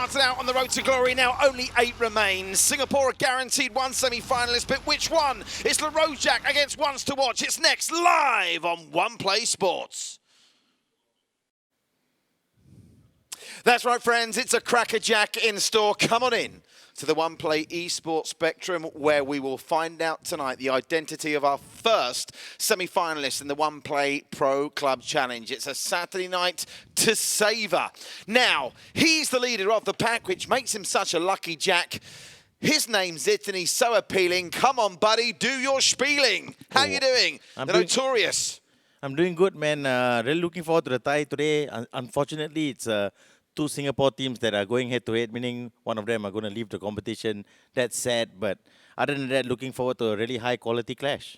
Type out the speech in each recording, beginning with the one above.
started out on the road to glory. Now only 8 remain. Singapore are guaranteed one semi-finalist, but which one? It's the Rojak against Ones to Watch. It's next live on One Play Sports. That's right, friends. It's a crackerjack in store. Come on in to the One Play eSports Spectrum, where we will find out tonight the identity of our first semi-finalist in the One Play Pro Club Challenge. It's a Saturday night to savour. Now, he's the leader of the pack, which makes him such a lucky jack. His name's it, and he's so appealing. Come on, buddy, do your spieling. How you doing? Notorious. I'm doing good, man. Really looking forward to the tie today. Unfortunately, it's 2 Singapore teams that are going head-to-head, meaning one of them are going to leave the competition. That's sad, but other than that, looking forward to a really high-quality clash.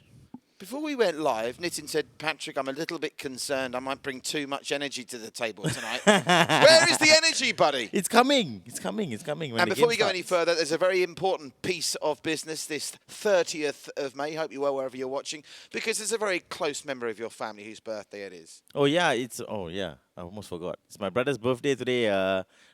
Before we went live, Nitin said, Patrick, I'm a little bit concerned. I might bring too much energy to the table tonight. Where is the energy, buddy? It's coming. It's coming. It's coming. And before we go any further, there's a very important piece of business this 30th of May. Hope you're well wherever you're watching, because it's a very close member of your family whose birthday it is. Oh, yeah. I almost forgot. It's my brother's birthday today.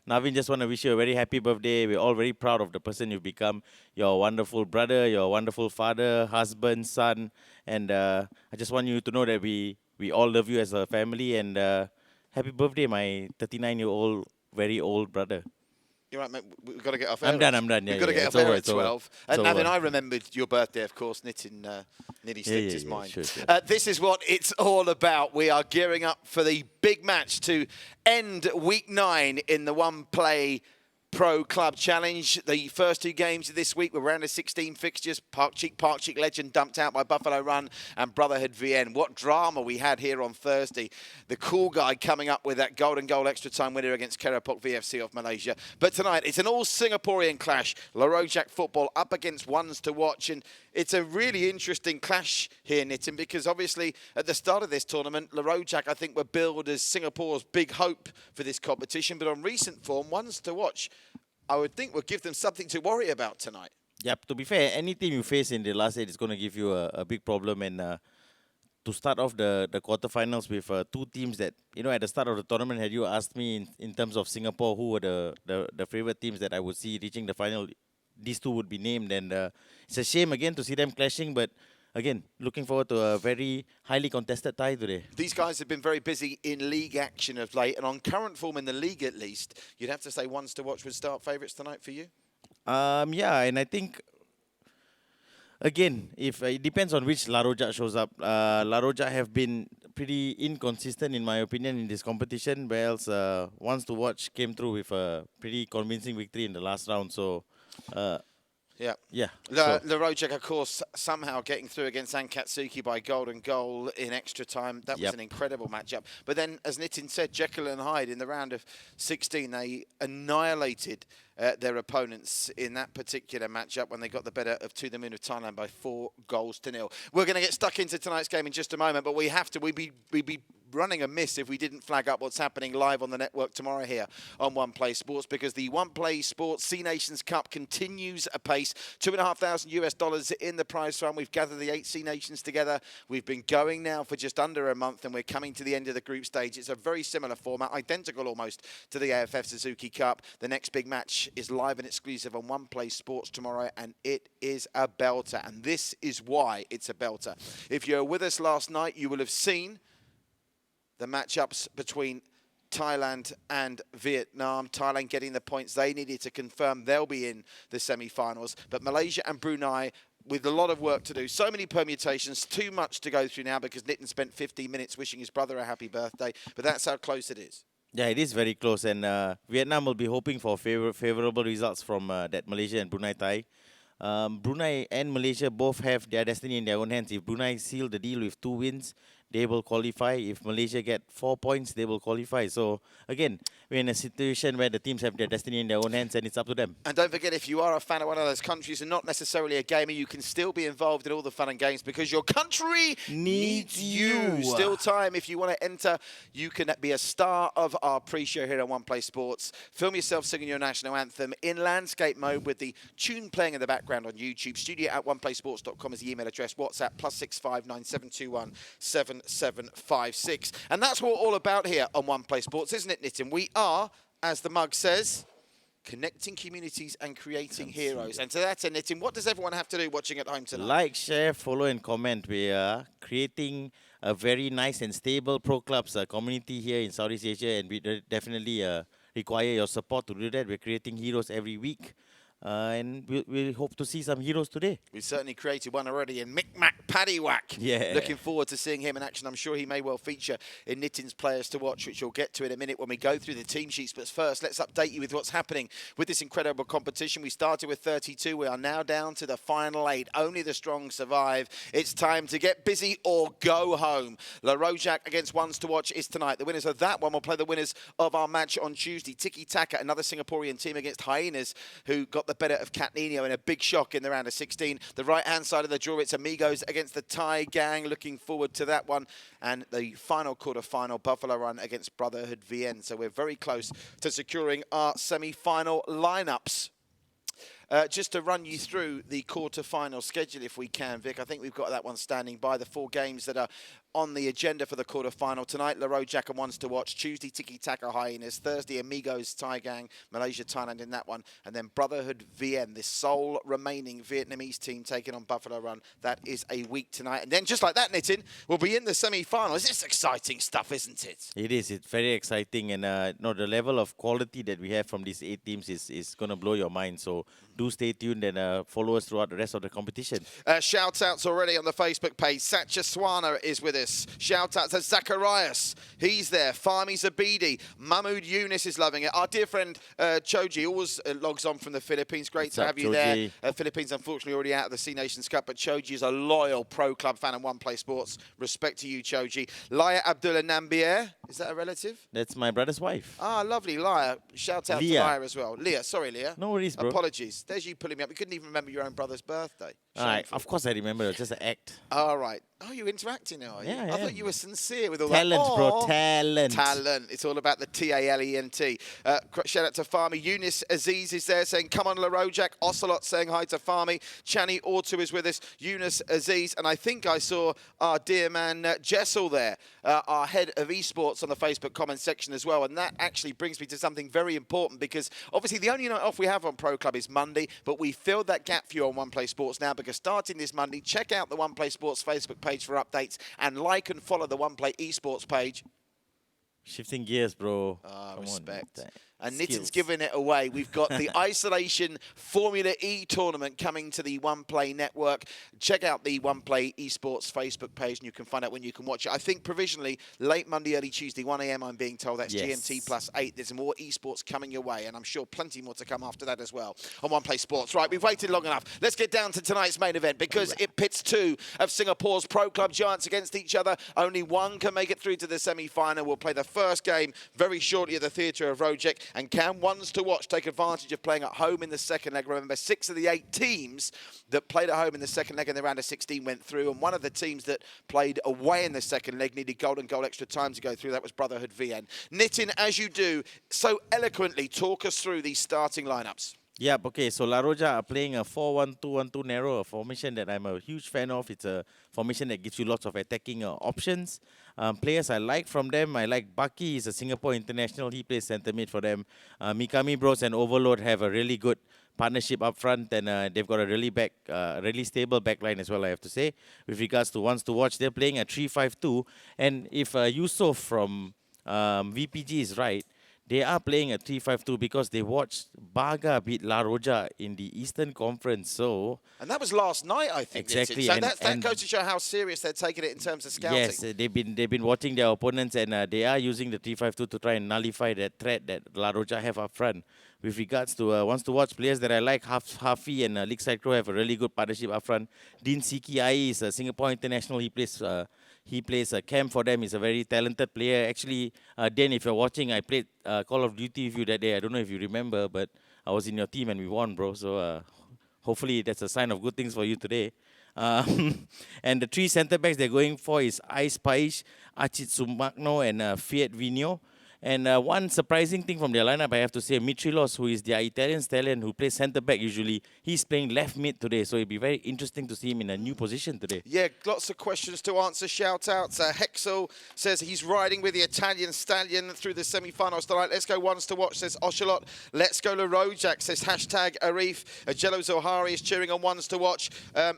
Navin, just want to wish you a very happy birthday. We're all very proud of the person you've become. You're a wonderful brother. You're a wonderful father, husband, son. And I just want you to know that we all love you as a family. And happy birthday, my 39-year-old, very old brother. You're right, mate. We've got to get off air. I'm done. We've got to get off air at 12. And Navin, I remembered your birthday, of course. Nitin nearly slipped his mind. Sure. This is what it's all about. We are gearing up for the big match to end week 9 in the One Play Pro Club Challenge. The first 2 games of this week were round of 16 fixtures. Park Cheek legend dumped out by Buffalo Run and Brotherhood VN. What drama we had here on Thursday. The cool guy coming up with that golden goal extra time winner against Kerapok VFC of Malaysia. But tonight, it's an all Singaporean clash. Rojak Futbol up against Ones to Watch. And it's a really interesting clash here, Nitin, because obviously at the start of this tournament, Rojak, I think, were billed as Singapore's big hope for this competition. But on recent form, Ones to Watch, I would think, will give them something to worry about tonight. Yep, to be fair, any team you face in the last 8 is going to give you a big problem. And to start off the quarterfinals with 2 teams that, at the start of the tournament, had you asked me in terms of Singapore, who were the favorite teams that I would see reaching the final, these 2 would be named. And it's a shame, again, to see them clashing. But again, looking forward to a very highly contested tie today. These guys have been very busy in league action of late, and on current form in the league at least, you'd have to say Ones to Watch would start favourites tonight for you? Yeah, and I think, again, if it depends on which Rojak shows up. Rojak have been pretty inconsistent, in my opinion, in this competition, whereas Ones to Watch came through with a pretty convincing victory in the last round. So, Yeah. The Rojak, of course, somehow getting through against Ankatsuki by golden goal in extra time. That was an incredible matchup. But then, as Nitin said, Jekyll and Hyde in the round of 16, they annihilated their opponents in that particular matchup when they got the better of To The Moon of Thailand by 4-0. We're going to get stuck into tonight's game in just a moment, but we have to. We'd be running amiss if we didn't flag up what's happening live on the network tomorrow here on One Play Sports, because the One Play Sports C Nations Cup continues apace. $2,500 in the prize fund. We've gathered the 8 C Nations together. We've been going now for just under a month, and we're coming to the end of the group stage. It's a very similar format, identical almost to the AFF Suzuki Cup. The next big match is live and exclusive on One Play Sports tomorrow, and it is a belter. And this is why it's a belter. If you were with us last night, you will have seen the matchups between Thailand and Vietnam. Thailand getting the points they needed to confirm they'll be in the semi-finals. But Malaysia and Brunei with a lot of work to do. So many permutations, too much to go through now because Nitin spent 15 minutes wishing his brother a happy birthday. But that's how close it is. Yeah, it is very close. And Vietnam will be hoping for favorable results from that Malaysia and Brunei tie. Brunei and Malaysia both have their destiny in their own hands. If Brunei seal the deal with 2 wins, they will qualify. If Malaysia get 4 points, they will qualify. So, again, we're in a situation where the teams have their destiny in their own hands, and it's up to them. And don't forget, if you are a fan of one of those countries and not necessarily a gamer, you can still be involved in all the fun and games because your country needs you. Still time. If you want to enter, you can be a star of our pre-show here on One Play Sports. Film yourself singing your national anthem in landscape mode with the tune playing in the background on YouTube. studio@oneplaysports.com is the email address. WhatsApp +65 9721 7756. And that's what we're all about here on One Play Sports, isn't it, Nitin? We are, as the mug says, connecting communities and creating heroes. And to that end, Nitin, what does everyone have to do watching at home tonight? Like, share, follow, and comment. We are creating a very nice and stable pro clubs community here in Southeast Asia, and we definitely require your support to do that. We're creating heroes every week. And we hope to see some heroes today. We've certainly created one already in Micmac Paddywhack. Yeah. Looking forward to seeing him in action. I'm sure he may well feature in Nitin's players to watch, which we'll get to in a minute when we go through the team sheets. But first, let's update you with what's happening with this incredible competition. We started with 32. We are now down to the final 8. Only the strong survive. It's time to get busy or go home. La Rojak against Ones to Watch is tonight. The winners of that one will play the winners of our match on Tuesday. Tiki Taka, another Singaporean team against Hyenas, who got the better of Cat Nino in a big shock in the round of 16. The right-hand side of the draw, it's Amigos against the Thai Gang. Looking forward to that one. And the final quarter-final, Buffalo Run against Brotherhood VN. So we're very close to securing our semi-final lineups. Just to run you through the quarter-final schedule, if we can, Vic. I think we've got that one standing by. The 4 games that are on the agenda for the quarter-final tonight: La Rojak and Ones to Watch. Tuesday, Tiki Taka Hyenas. Thursday, Amigos, Thai Gang, Malaysia, Thailand in that one. And then Brotherhood VN, the sole remaining Vietnamese team taking on Buffalo Run. That is a week tonight. And then just like that, Nitin, we'll be in the semi-finals. It's exciting stuff, isn't it? It is. It's very exciting. And the level of quality that we have from these 8 teams is going to blow your mind. So do stay tuned and follow us throughout the rest of the competition. Shout-outs already on the Facebook page. Satya Swana is with us. Shout-out to Zacharias. He's there. Fahmi Zabidi. Mahmood Yunus is loving it. Our dear friend Choji always logs on from the Philippines. Great to have you there. Philippines, unfortunately, already out of the C Nations Cup, but Choji is a loyal pro club fan and One Play Sports. Respect to you, Choji. Laya Abdullah Nambier. Is that a relative? That's my brother's wife. Ah, lovely. Laya. Shout-out to Laya as well. Leah. Sorry, Leah. No worries, bro. Apologies. There's you pulling me up. You couldn't even remember your own brother's birthday. All right. Of course I remember. It was just an act. All right. Oh, you're interacting now, are you? Yeah, I thought you were sincere with all talent, that. Bro, talent. Talent. It's all about the Talent. Shout out to Fahmi. Eunice Aziz is there saying, come on, La Rojak. Ocelot saying hi to Fahmi. Chani Ortu is with us. Eunice Aziz. And I think I saw our dear man Jessel there, our head of eSports, on the Facebook comment section as well. And that actually brings me to something very important, because obviously the only night off we have on Pro Club is Monday, but we filled that gap for you on One Play Sports now, because starting this Monday, check out the One Play Sports Facebook page for updates and like and follow the One Play eSports page. Shifting gears, bro. Respect. And Nitin's giving it away. We've got the Isolation Formula E tournament coming to the One Play network. Check out the One Play eSports Facebook page and you can find out when you can watch it. I think provisionally late Monday, early Tuesday, 1 a.m. I'm being told. That's GMT +8. There's more eSports coming your way, and I'm sure plenty more to come after that as well on One Play Sports. Right, we've waited long enough. Let's get down to tonight's main event, because it pits 2 of Singapore's pro club giants against each other. Only one can make it through to the semi-final. We'll play the first game very shortly at the Theatre of Rojak. And can Ones to Watch take advantage of playing at home in the second leg? Remember, 6 of the 8 teams that played at home in the second leg in the round of 16 went through, and one of the teams that played away in the second leg needed golden goal extra time to go through. That was Brotherhood VN. Nitin, as you do so eloquently, talk us through these starting lineups. Yep, okay, so La Roja are playing a 4-1-2-1-2 narrow, a formation that I'm a huge fan of. It's a formation that gives you lots of attacking options. Players I like from them, I like Baki. He's a Singapore international. He plays centre mid for them. Mikami Bros and Overload have a really good partnership up front, and they've got a really stable backline as well, I have to say. With regards to Ones to Watch, they're playing a 3-5-2. And if Yusof from VPG is right, they are playing a 3-5-2 because they watched Baga beat La Roja in the Eastern Conference. And that was last night, I think. Exactly. So that goes to show how serious they're taking it in terms of scouting. Yes, they've been watching their opponents, and they are using the 3-5-2 to try and nullify that threat that La Roja have up front. With regards to Ones to Watch players that I like, Hafi and Lakeside Crow have a really good partnership up front. Din Siki Ai is a Singapore international. He plays a cam for them. He's a very talented player. Actually, Dan, if you're watching, I played Call of Duty with you that day. I don't know if you remember, but I was in your team and we won, bro. So hopefully that's a sign of good things for you today. And the 3 centre backs they're going for is Ais Paish, Achit Sumakno, and Fiat Vino. And one surprising thing from their lineup, I have to say, Mitrilos, who is their Italian stallion, who plays centre-back usually, he's playing left mid today. So it'll be very interesting to see him in a new position today. Yeah, lots of questions to answer. Shout-outs. Hexel says he's riding with the Italian stallion through the semi-finals tonight. Let's go ones to watch, says Oshalot. Let's go Rojak, says hashtag Arif. Jello Zohari is cheering on ones to watch.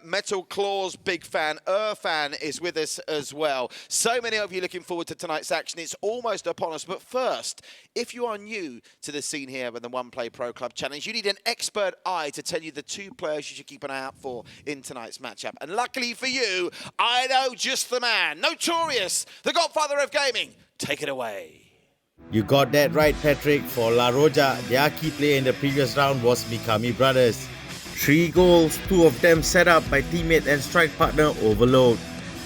Metal Claws, big fan. Fan is with us as well. So many of you looking forward to tonight's action. It's almost upon us. But first, if you are new to the scene here with the One Play Pro Club Challenge, you need an expert eye to tell you the 2 players you should keep an eye out for in tonight's matchup. And luckily for you, I know just the man. Notorious, the godfather of gaming. Take it away. You got that right, Patrick. For La Roja, their key player in the previous round was Mikami Brothers. 3 goals, 2 of them set up by teammate and strike partner Overload.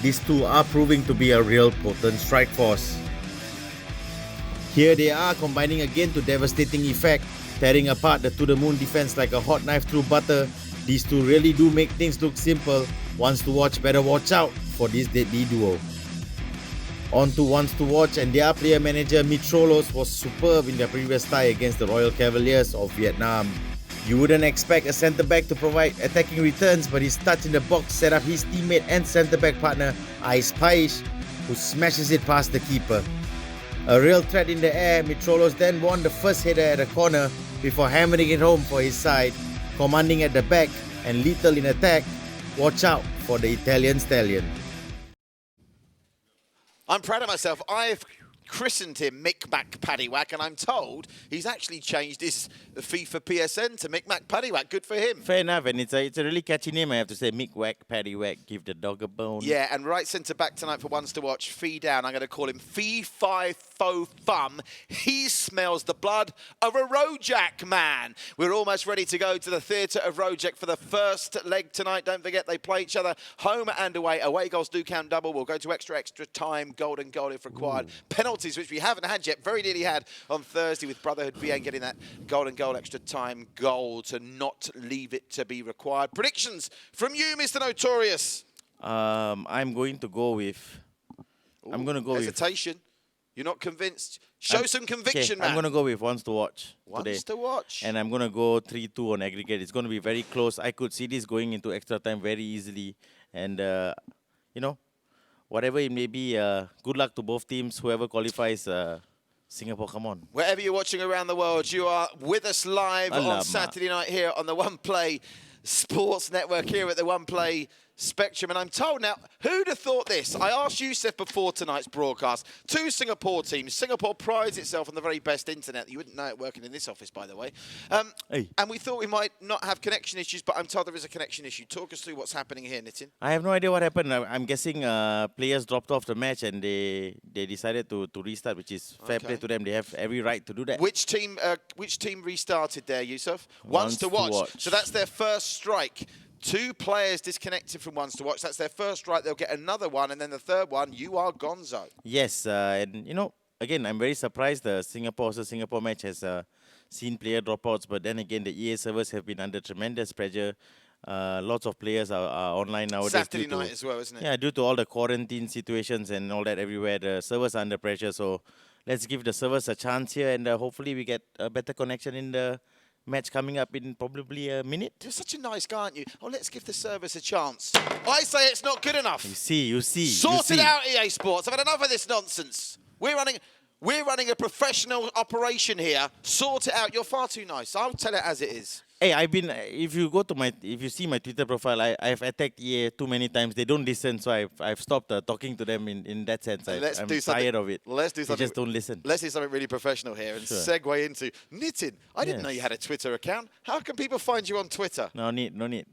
These 2 are proving to be a real potent strike force. Here they are combining again to devastating effect, tearing apart the To The Moon defense like a hot knife through butter. These 2 really do make things look simple. Ones to watch, better watch out for this deadly duo. On to ones to watch, and their player manager Mitrolos was superb in their previous tie against the Royal Cavaliers of Vietnam. You wouldn't expect a centre-back to provide attacking returns, but his touch in the box set up his teammate and centre-back partner Ais Paish, who smashes it past the keeper. A real threat in the air, Mitrolos then won the first header at a corner before hammering it home for his side, commanding at the back and lethal in attack. Watch out for the Italian stallion. I'm proud of myself. I've christened him Mick-Mac Paddywhack, and I'm told he's actually changed his FIFA PSN to Mick-Mac Paddywhack. Good for him. Fair enough, and it's a really catchy name, I have to say. Mick-Whack, Paddywhack, give the dog a bone. Yeah, and right centre-back tonight for ones to watch, Fee down. I'm going to call him Fee-Fi-Fo-Fum. He smells the blood of a Rojak man. We're almost ready to go to the theatre of Rojak for the first leg tonight. Don't forget, they play each other home and away. Away goals do count double. We'll go to extra time, golden goal if required. Penalties, which we haven't had yet, very nearly had on Thursday with Brotherhood VN getting that golden goal, extra time goal to not leave it to be required. Predictions from you, Mr. Notorious. I'm going to go with... I'm going to go hesitation. You're not convinced? Show some conviction, man. I'm going to go with ones to watch today. Ones to watch. And I'm going to go 3-2 on aggregate. It's going to be very close. I could see this going into extra time very easily. And, you know, whatever it may be, good luck to both teams. Whoever qualifies, Singapore, come on. Wherever you're watching around the world, you are with us live on Saturday night here on the One Play Sports Network here at the One Play Spectrum. And I'm told now, who'd have thought this? I asked Youssef before tonight's broadcast. 2 Singapore teams. Singapore prides itself on the very best internet. You wouldn't know it working in this office, by the way. And we thought we might not have connection issues, but I'm told there is a connection issue. Talk us through what's happening here, Nitin. I have no idea what happened. I'm guessing players dropped off the match and they decided to restart, which is fair play to them. They have every right to do that. Which team restarted there, Youssef? Ones to watch. So that's their first strike. 2 players disconnected from ones to watch. That's their first strike. They'll get another one, and then the third one, you are gonzo. Yes, and you know, again, I'm very surprised the Singapore match has seen player dropouts, but then again, the EA servers have been under tremendous pressure. Lots of players are online nowadays. Saturday night as well, isn't it? Yeah, due to all the quarantine situations and all that everywhere, the servers are under pressure. So let's give the servers a chance here, and hopefully we get a better connection in the match coming up in probably a minute. You're such a nice guy, aren't you? Oh, let's give the service a chance. I say it's not good enough. You see. Sort it out, EA Sports. I've had enough of this nonsense. We're running a professional operation here. Sort it out. You're far too nice. I'll tell it as it is. Hey, if you see my Twitter profile, I've attacked EA too many times. They don't listen, so I've stopped talking to them in that sense. I'm tired of it. Let's do something. They just don't listen. Let's do something really professional here and segue into Nitin. I didn't know you had a Twitter account. How can people find you on Twitter? No need.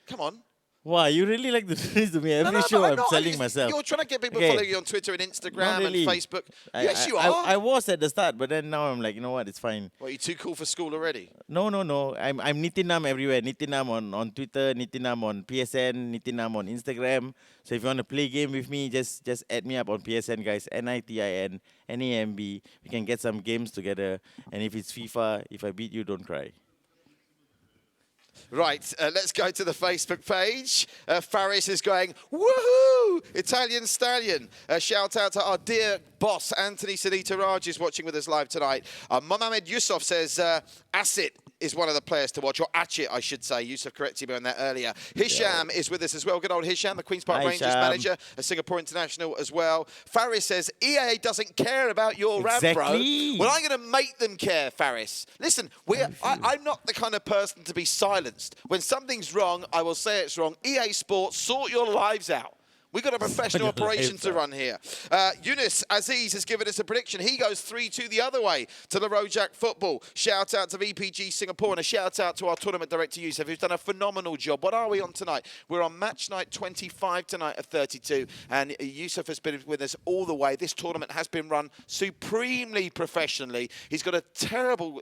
Come on. Wow, you really like to do this to me. Every show I'm selling myself. You're trying to get people to follow you on Twitter and Instagram and Facebook. Yes, you are. I was at the start, but then now I'm like, you know what, it's fine. What, are you too cool for school already? No. I'm Nitinam everywhere. Nitinam on Twitter, Nitinam on PSN, Nitinam on Instagram. So if you want to play a game with me, just add me up on PSN, guys. NITIN, NAMB. We can get some games together. And if it's FIFA, if I beat you, don't cry. Right, let's go to the Facebook page. Faris is going, woohoo! Italian Stallion. Shout out to our dear boss, Anthony Sanita Raj, is watching with us live tonight. Mohamed Yusuf says, Asset is one of the players to watch, or Achit, I should say. Yusuf corrected me on that earlier. Hisham is with us as well. Good old Hisham, the Queen's Park Rangers manager, a Singapore international as well. Faris says, EA doesn't care about your rap, bro. Well, I'm going to make them care, Faris. Listen, I'm not the kind of person to be silenced. When something's wrong, I will say it's wrong. EA Sports, sort your lives out. We've got a professional operation to run here. Yunus Aziz has given us a prediction. He goes 3-2 the other way to the Rojak Futbol. Shout out to VPG Singapore and a shout out to our tournament director, Yusuf, who's done a phenomenal job. What are we on tonight? We're on match night 25 tonight of 32. And Yusuf has been with us all the way. This tournament has been run supremely professionally. He's got a terrible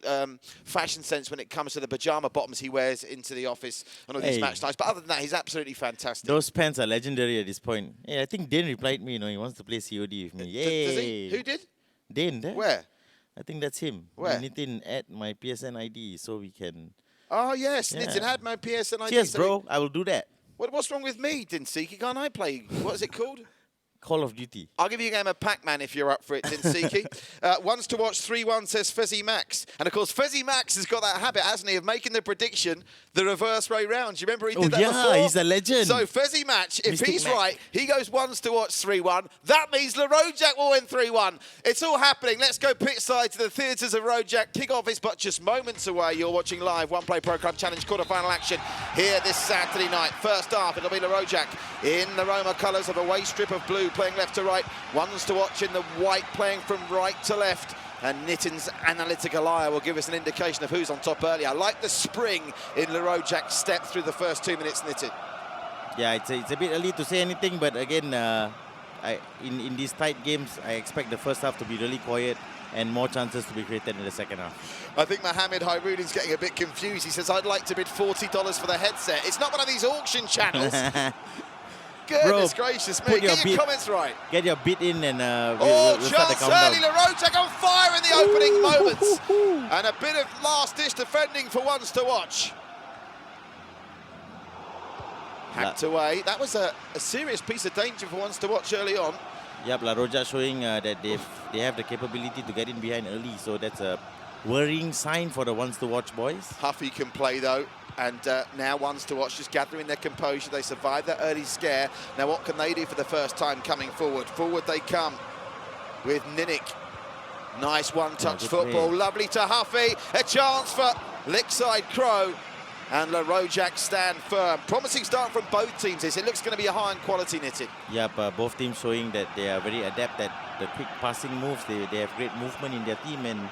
fashion sense when it comes to the pajama bottoms he wears into the office on all these match nights. But other than that, he's absolutely fantastic. Those pants are legendary at this point. Yeah, I think Dane replied me, he wants to play COD with me. Yay! Does he? Who did? Dane, there. Where? I think that's him. Where? Nitin, add my PSN ID so we can... Oh, yes. Yeah. Nitin, add my PSN ID. Cheers, bro. I will do that. What's wrong with me, Dinsiki? Can't I play? What is it called? Call of Duty. I'll give you a game of Pac-Man if you're up for it, Dinsiki. Ones to watch 3-1 says Fezzy Max. And, of course, Fezzy Max has got that habit, hasn't he, of making the prediction the reverse way round. Do you remember he did that before? Yeah, he's a legend. So, Fezzy Max, if he's right, he goes ones to watch 3-1. That means Le Rojak will win 3-1. It's all happening. Let's go pitch side to the theatres of Rojak. Kick-off is but just moments away. You're watching live One Play Pro Club Challenge quarter-final action here this Saturday night. First half, it'll be Le Rojak in the Roma colours of a waist strip of blue, playing left to right. Ones to watch in the white, playing from right to left. And Nitin's analytical eye will give us an indication of who's on top early. I like the spring in Le Rojak's step through the first 2 minutes, Nitin. Yeah, it's a bit early to say anything, but again, in these tight games, I expect the first half to be really quiet and more chances to be created in the second half. I think Mohammed Hyruddin's getting a bit confused. He says, I'd like to bid $40 for the headset. It's not one of these auction channels. Goodness gracious me, get your comments right. Get your bid in and we'll start the countdown. Early, Le Rojak on fire in the opening moments. And a bit of last-ditch defending for ones to watch. Hacked away. That was a serious piece of danger for ones to watch early on. Yep, Le Rojak showing that they have the capability to get in behind early, so that's a worrying sign for the ones to watch boys. Huffy can play though. And now ones to watch, just gathering their composure. They survived that early scare. Now what can they do for the first time coming forward? Forward they come with Ninik. Nice one-touch football. Lovely to Huffy. A chance for Lickside Crow. And Le Rojak stand firm. Promising start from both teams. It looks going to be a high-end quality, Nitin. Yep, both teams showing that they are very adept at the quick passing moves. They have great movement in their team, and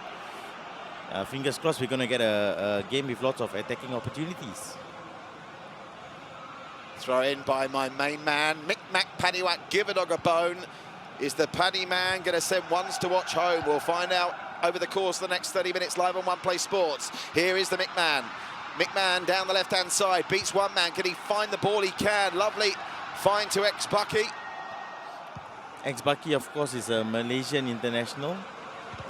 fingers crossed we're going to get a game with lots of attacking opportunities. Throw in by my main man, Mick Mac Paddywhack, give a dog a bone. Is the Paddy man going to send ones to watch home? We'll find out over the course of the next 30 minutes live on One Play Sports. Here is the McMahon. McMahon down the left-hand side, beats one man. Can he find the ball? He can. Lovely find to Ex-Bucky. Ex-Bucky, of course, is a Malaysian international.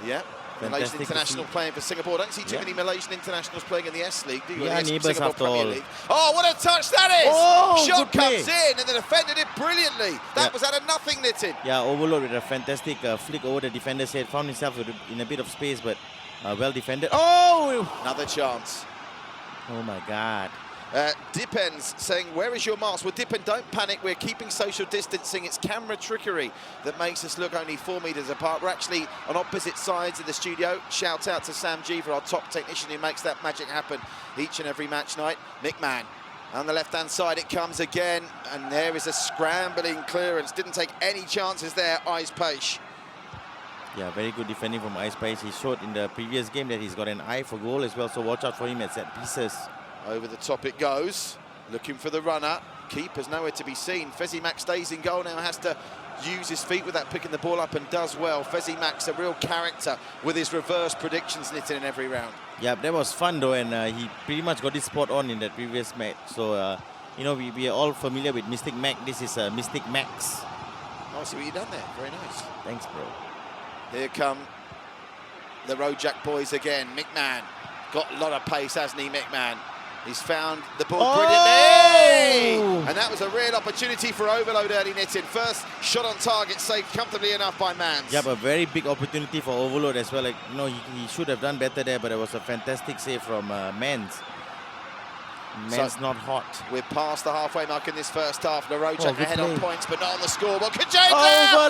Yeah. Malaysian international playing for Singapore. Don't see too many Malaysian internationals playing in the S League, do you? Yeah, neighbours after all. League. Oh, what a touch that is! Oh, shot comes in, and the defender did brilliantly. That was out of nothing, Nitin. Yeah, overload with a fantastic flick over the defender's head. Found himself in a bit of space, but well defended. Oh! Another chance. Oh my God. Dipens saying, where is your mask? Well, Dipen, don't panic. We're keeping social distancing. It's camera trickery that makes us look only 4 meters apart. We're actually on opposite sides of the studio. Shout out to Sam G for our top technician who makes that magic happen each and every match night. McMahon. On the left-hand side, it comes again. And there is a scrambling clearance. Didn't take any chances there, Ice Page. Yeah, very good defending from Ice Page. He showed in the previous game that he's got an eye for goal as well, so watch out for him at set pieces. Over the top it goes, looking for the runner. Keeper's nowhere to be seen. Fezzy Max stays in goal now, has to use his feet with that, picking the ball up, and does well. Fezzy Max, a real character with his reverse predictions, Nitin, in every round. Yeah, that was fun though, and he pretty much got his spot on in that previous match. So, you know, we are all familiar with Mystic Mac. This is Mystic Max. Oh, I see what you've done there. Very nice. Thanks, bro. Here come the Rojak boys again. McMahon got a lot of pace, hasn't he, McMahon? He's found the ball brilliantly. And that was a real opportunity for overload early, Nitin. First shot on target, saved comfortably enough by Mans. Yeah, but very big opportunity for overload as well. Like, he should have done better there, but it was a fantastic save from Mans. Mans not hot. We're past the halfway mark in this first half. Rojak ahead on points, but not on the scoreboard. Overload!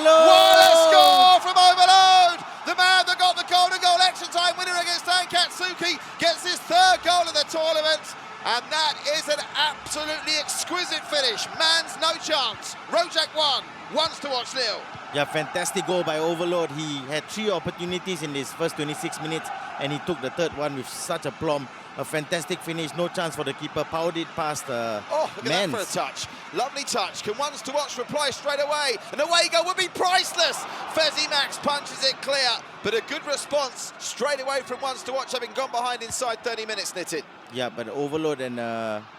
What a score from Overload! The man that got the golden goal extra time winner against Ankatsuki gets his third goal of the tournament. And that is an absolutely exquisite finish. Mans, no chance. Rojak won. Ones to watch, nil. Yeah, fantastic goal by Overload. He had 3 opportunities in his first 26 minutes, and he took the third one with such aplomb. A fantastic finish, no chance for the keeper. Powered it past look at that for a touch. Lovely touch. Can Ones to Watch reply straight away? An away goal would be priceless. Fezzy Max punches it clear, but a good response straight away from Ones to Watch, having gone behind inside 30 minutes, Nitin. Yeah, but Overload and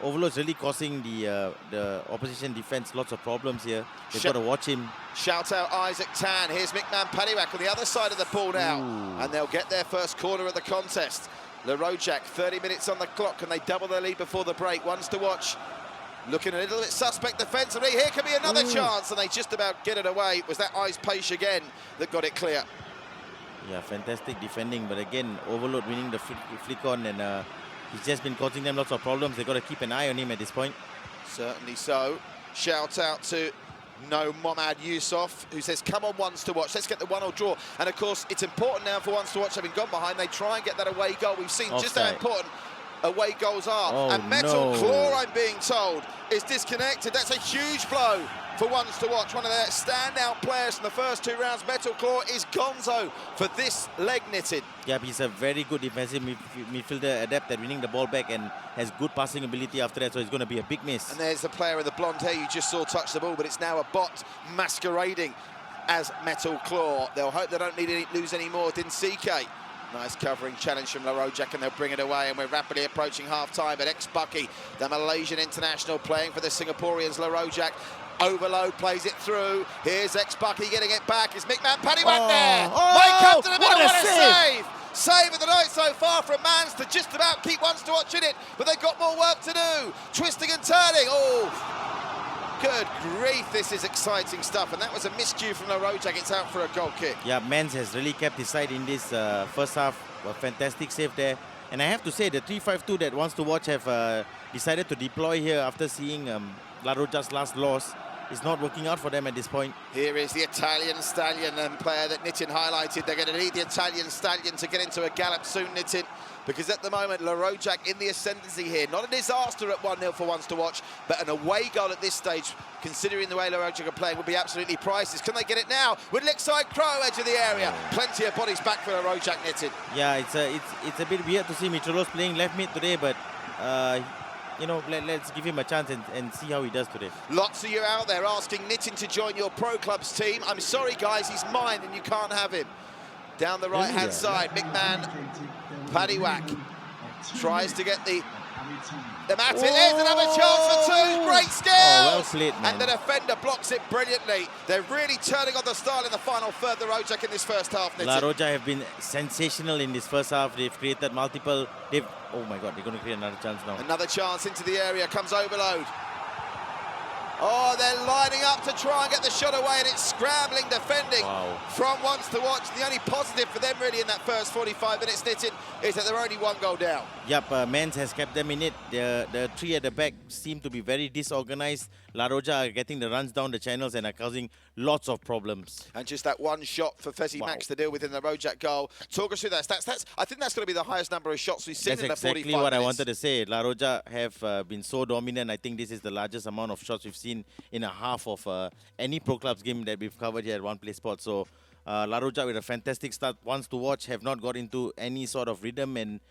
Overload's really causing the opposition defense lots of problems here. They've got to watch him. Shout out Isaac Tan. Here's McMahon Paddywack on the other side of the ball now. And they'll get their first corner of the contest. Rojak, 30 minutes on the clock, and they double their lead before the break. Ones to Watch, looking a little bit suspect defensively. Here could be another chance, and they just about get it away. It was that Ice Page again that got it clear. Yeah, fantastic defending, but again, Overload winning the flick on, and he's just been causing them lots of problems. They've got to keep an eye on him at this point. Certainly so. Shout out to No Momad Yusuf, who says, come on, Ones to Watch, let's get the 1-1 draw. And of course, it's important now for Ones to Watch, having gone behind, they try and get that away goal. We've seen just how important away goals are. And Metal Claw, I'm being told, is disconnected. That's a huge blow for Ones to Watch. One of their standout players from the first 2 rounds, Metal Claw, is gonzo for this leg, Nitin. Yeah, he's a very good defensive midfielder, adept at winning the ball back and has good passing ability after that, so it's going to be a big miss. And there's the player with the blonde hair you just saw touch the ball, but it's now a bot masquerading as Metal Claw. They'll hope they don't lose any more. Dinsike. Nice covering challenge from Rojak, and they'll bring it away, and we're rapidly approaching half-time. But ex-Bucky, the Malaysian international, playing for the Singaporeans, Rojak. Overload plays it through. Here's ex-Bucky getting it back. Is McMahon Paddywack there? Might come to the middle. What a save! Save of the night so far from Mans to just about keep Ones to Watch in it, but they've got more work to do. Twisting and turning. Good grief, this is exciting stuff. And that was a miscue from Rojak. It's out for a goal kick. Yeah, Mans has really kept his side in this first half. A fantastic save there. And I have to say, the 3-5-2 that Ones to Watch have decided to deploy here after seeing Rojak's last loss is not working out for them at this point. Here is the Italian Stallion player that Nitin highlighted. They're going to need the Italian Stallion to get into a gallop soon, Nitin, because at the moment, Rojak in the ascendancy here. Not a disaster at 1-0 for Ones to Watch, but an away goal at this stage, considering the way Rojak are playing, would be absolutely priceless. Can they get it now? With Lakeside Crow, edge of the area. Plenty of bodies back for Rojak, Nitin. Yeah, it's a bit weird to see Mitrolos playing left mid today, but let's give him a chance and see how he does today. Lots of you out there asking Nitin to join your pro club's team. I'm sorry, guys, he's mine and you can't have him. Down the right-hand side, McMahon Paddywack tries to get the mat in. There's another chance for 2. Great skills! Well played, man. And the defender blocks it brilliantly. They're really turning on the style in the final third, the Rojak in this first half, Nitin. Rojak have been sensational in this first half. They've created multiple... Oh my God, they're going to create another chance now. Another chance into the area, comes Overload. Oh, they're lining up to try and get the shot away, and it's scrambling defending from Ones to Watch. The only positive for them really in that first 45 minutes, Nitin, is that they're only 1 goal down. Yep, Mans has kept them in it. The 3 at the back seem to be very disorganized. Rojak are getting the runs down the channels and are causing lots of problems. And just that one shot for Fezzy Max to deal with in the Rojak goal. Talk us through that. I think that's going to be the highest number of shots we've seen in the 45 minutes. That's exactly what I wanted to say. Rojak have been so dominant. I think this is the largest amount of shots we've seen in a half of any Pro Clubs game that we've covered here at One Play Sport. So Rojak with a fantastic start. Ones to Watch have not got into any sort of rhythm, and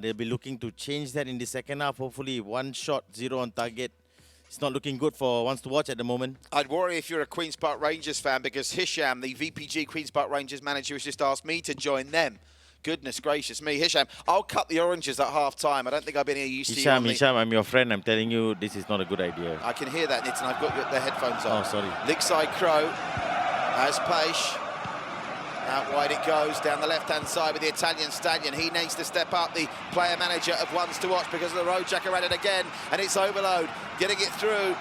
they'll be looking to change that in the second half. Hopefully 1 shot, 0 on target. It's not looking good for Ones to Watch at the moment. I'd worry if you're a Queen's Park Rangers fan, because Hisham, the VPG Queen's Park Rangers manager, has just asked me to join them. Goodness gracious me. Hisham, I'll cut the oranges at half-time. I don't think I've been any use to you. Hisham, I'm your friend. I'm telling you, this is not a good idea. I can hear that, Nitin. I've got the headphones on. Oh, sorry. Lakeside Crow as Paish. Out wide it goes, down the left-hand side with the Italian stallion. He needs to step up, the player manager of Ones to Watch, because of the Rojak are at it again, and it's Overload, getting it through.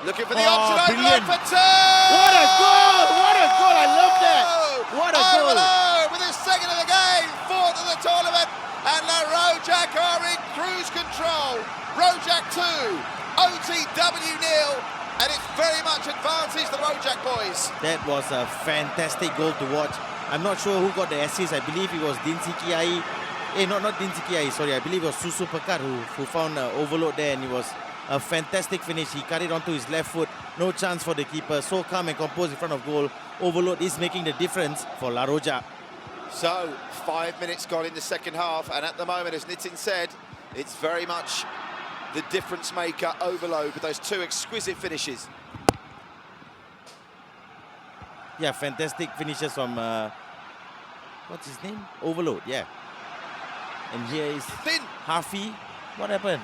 Looking for the option, Overload for two! What a goal! What a goal! I love that! What a goal! Overload with his second of the game, fourth of the tournament, and the Rojak are in cruise control. Rojak 2, OTW 0, and it's very much advantage the Rojak boys. That was a fantastic goal to watch. I'm not sure who got the assist. I believe it was Dinsi Kiai. Not Dinsi Kiai, sorry. I believe it was Susu Pekat who found Overload there, and it was a fantastic finish. He carried onto his left foot. No chance for the keeper. So calm and composed in front of goal. Overload is making the difference for La Rojak. So, 5 minutes gone in the second half, and at the moment, as Nitin said, it's very much the difference maker, Overload, with those two exquisite finishes. Yeah, fantastic finishes from, what's his name? Overload, yeah. And here is Hafi. What happened?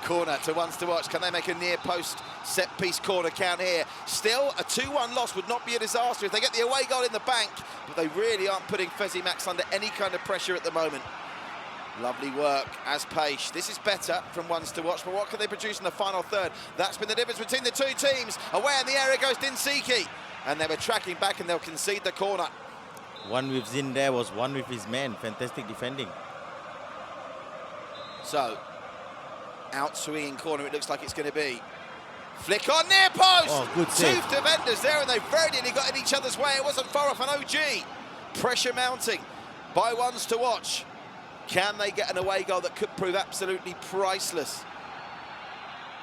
Corner to Ones to Watch. Can they make a near post set piece corner count here? Still, a 2-1 loss would not be a disaster if they get the away goal in the bank, but they really aren't putting Fezzy Max under any kind of pressure at the moment. Lovely work as Paish. This is better from Ones to Watch, but what can they produce in the final third? That's been the difference between the two teams. Away in the area goes Dinsiki, and they were tracking back, and they'll concede the corner. One with Zin there was one with his man. Fantastic defending. So, out swinging corner it looks like it's going to be. Flick on near post! Oh, good save. Two defenders there, and they very nearly got in each other's way. It wasn't far off an OG. Pressure mounting by Ones to Watch. Can they get an away goal that could prove absolutely priceless?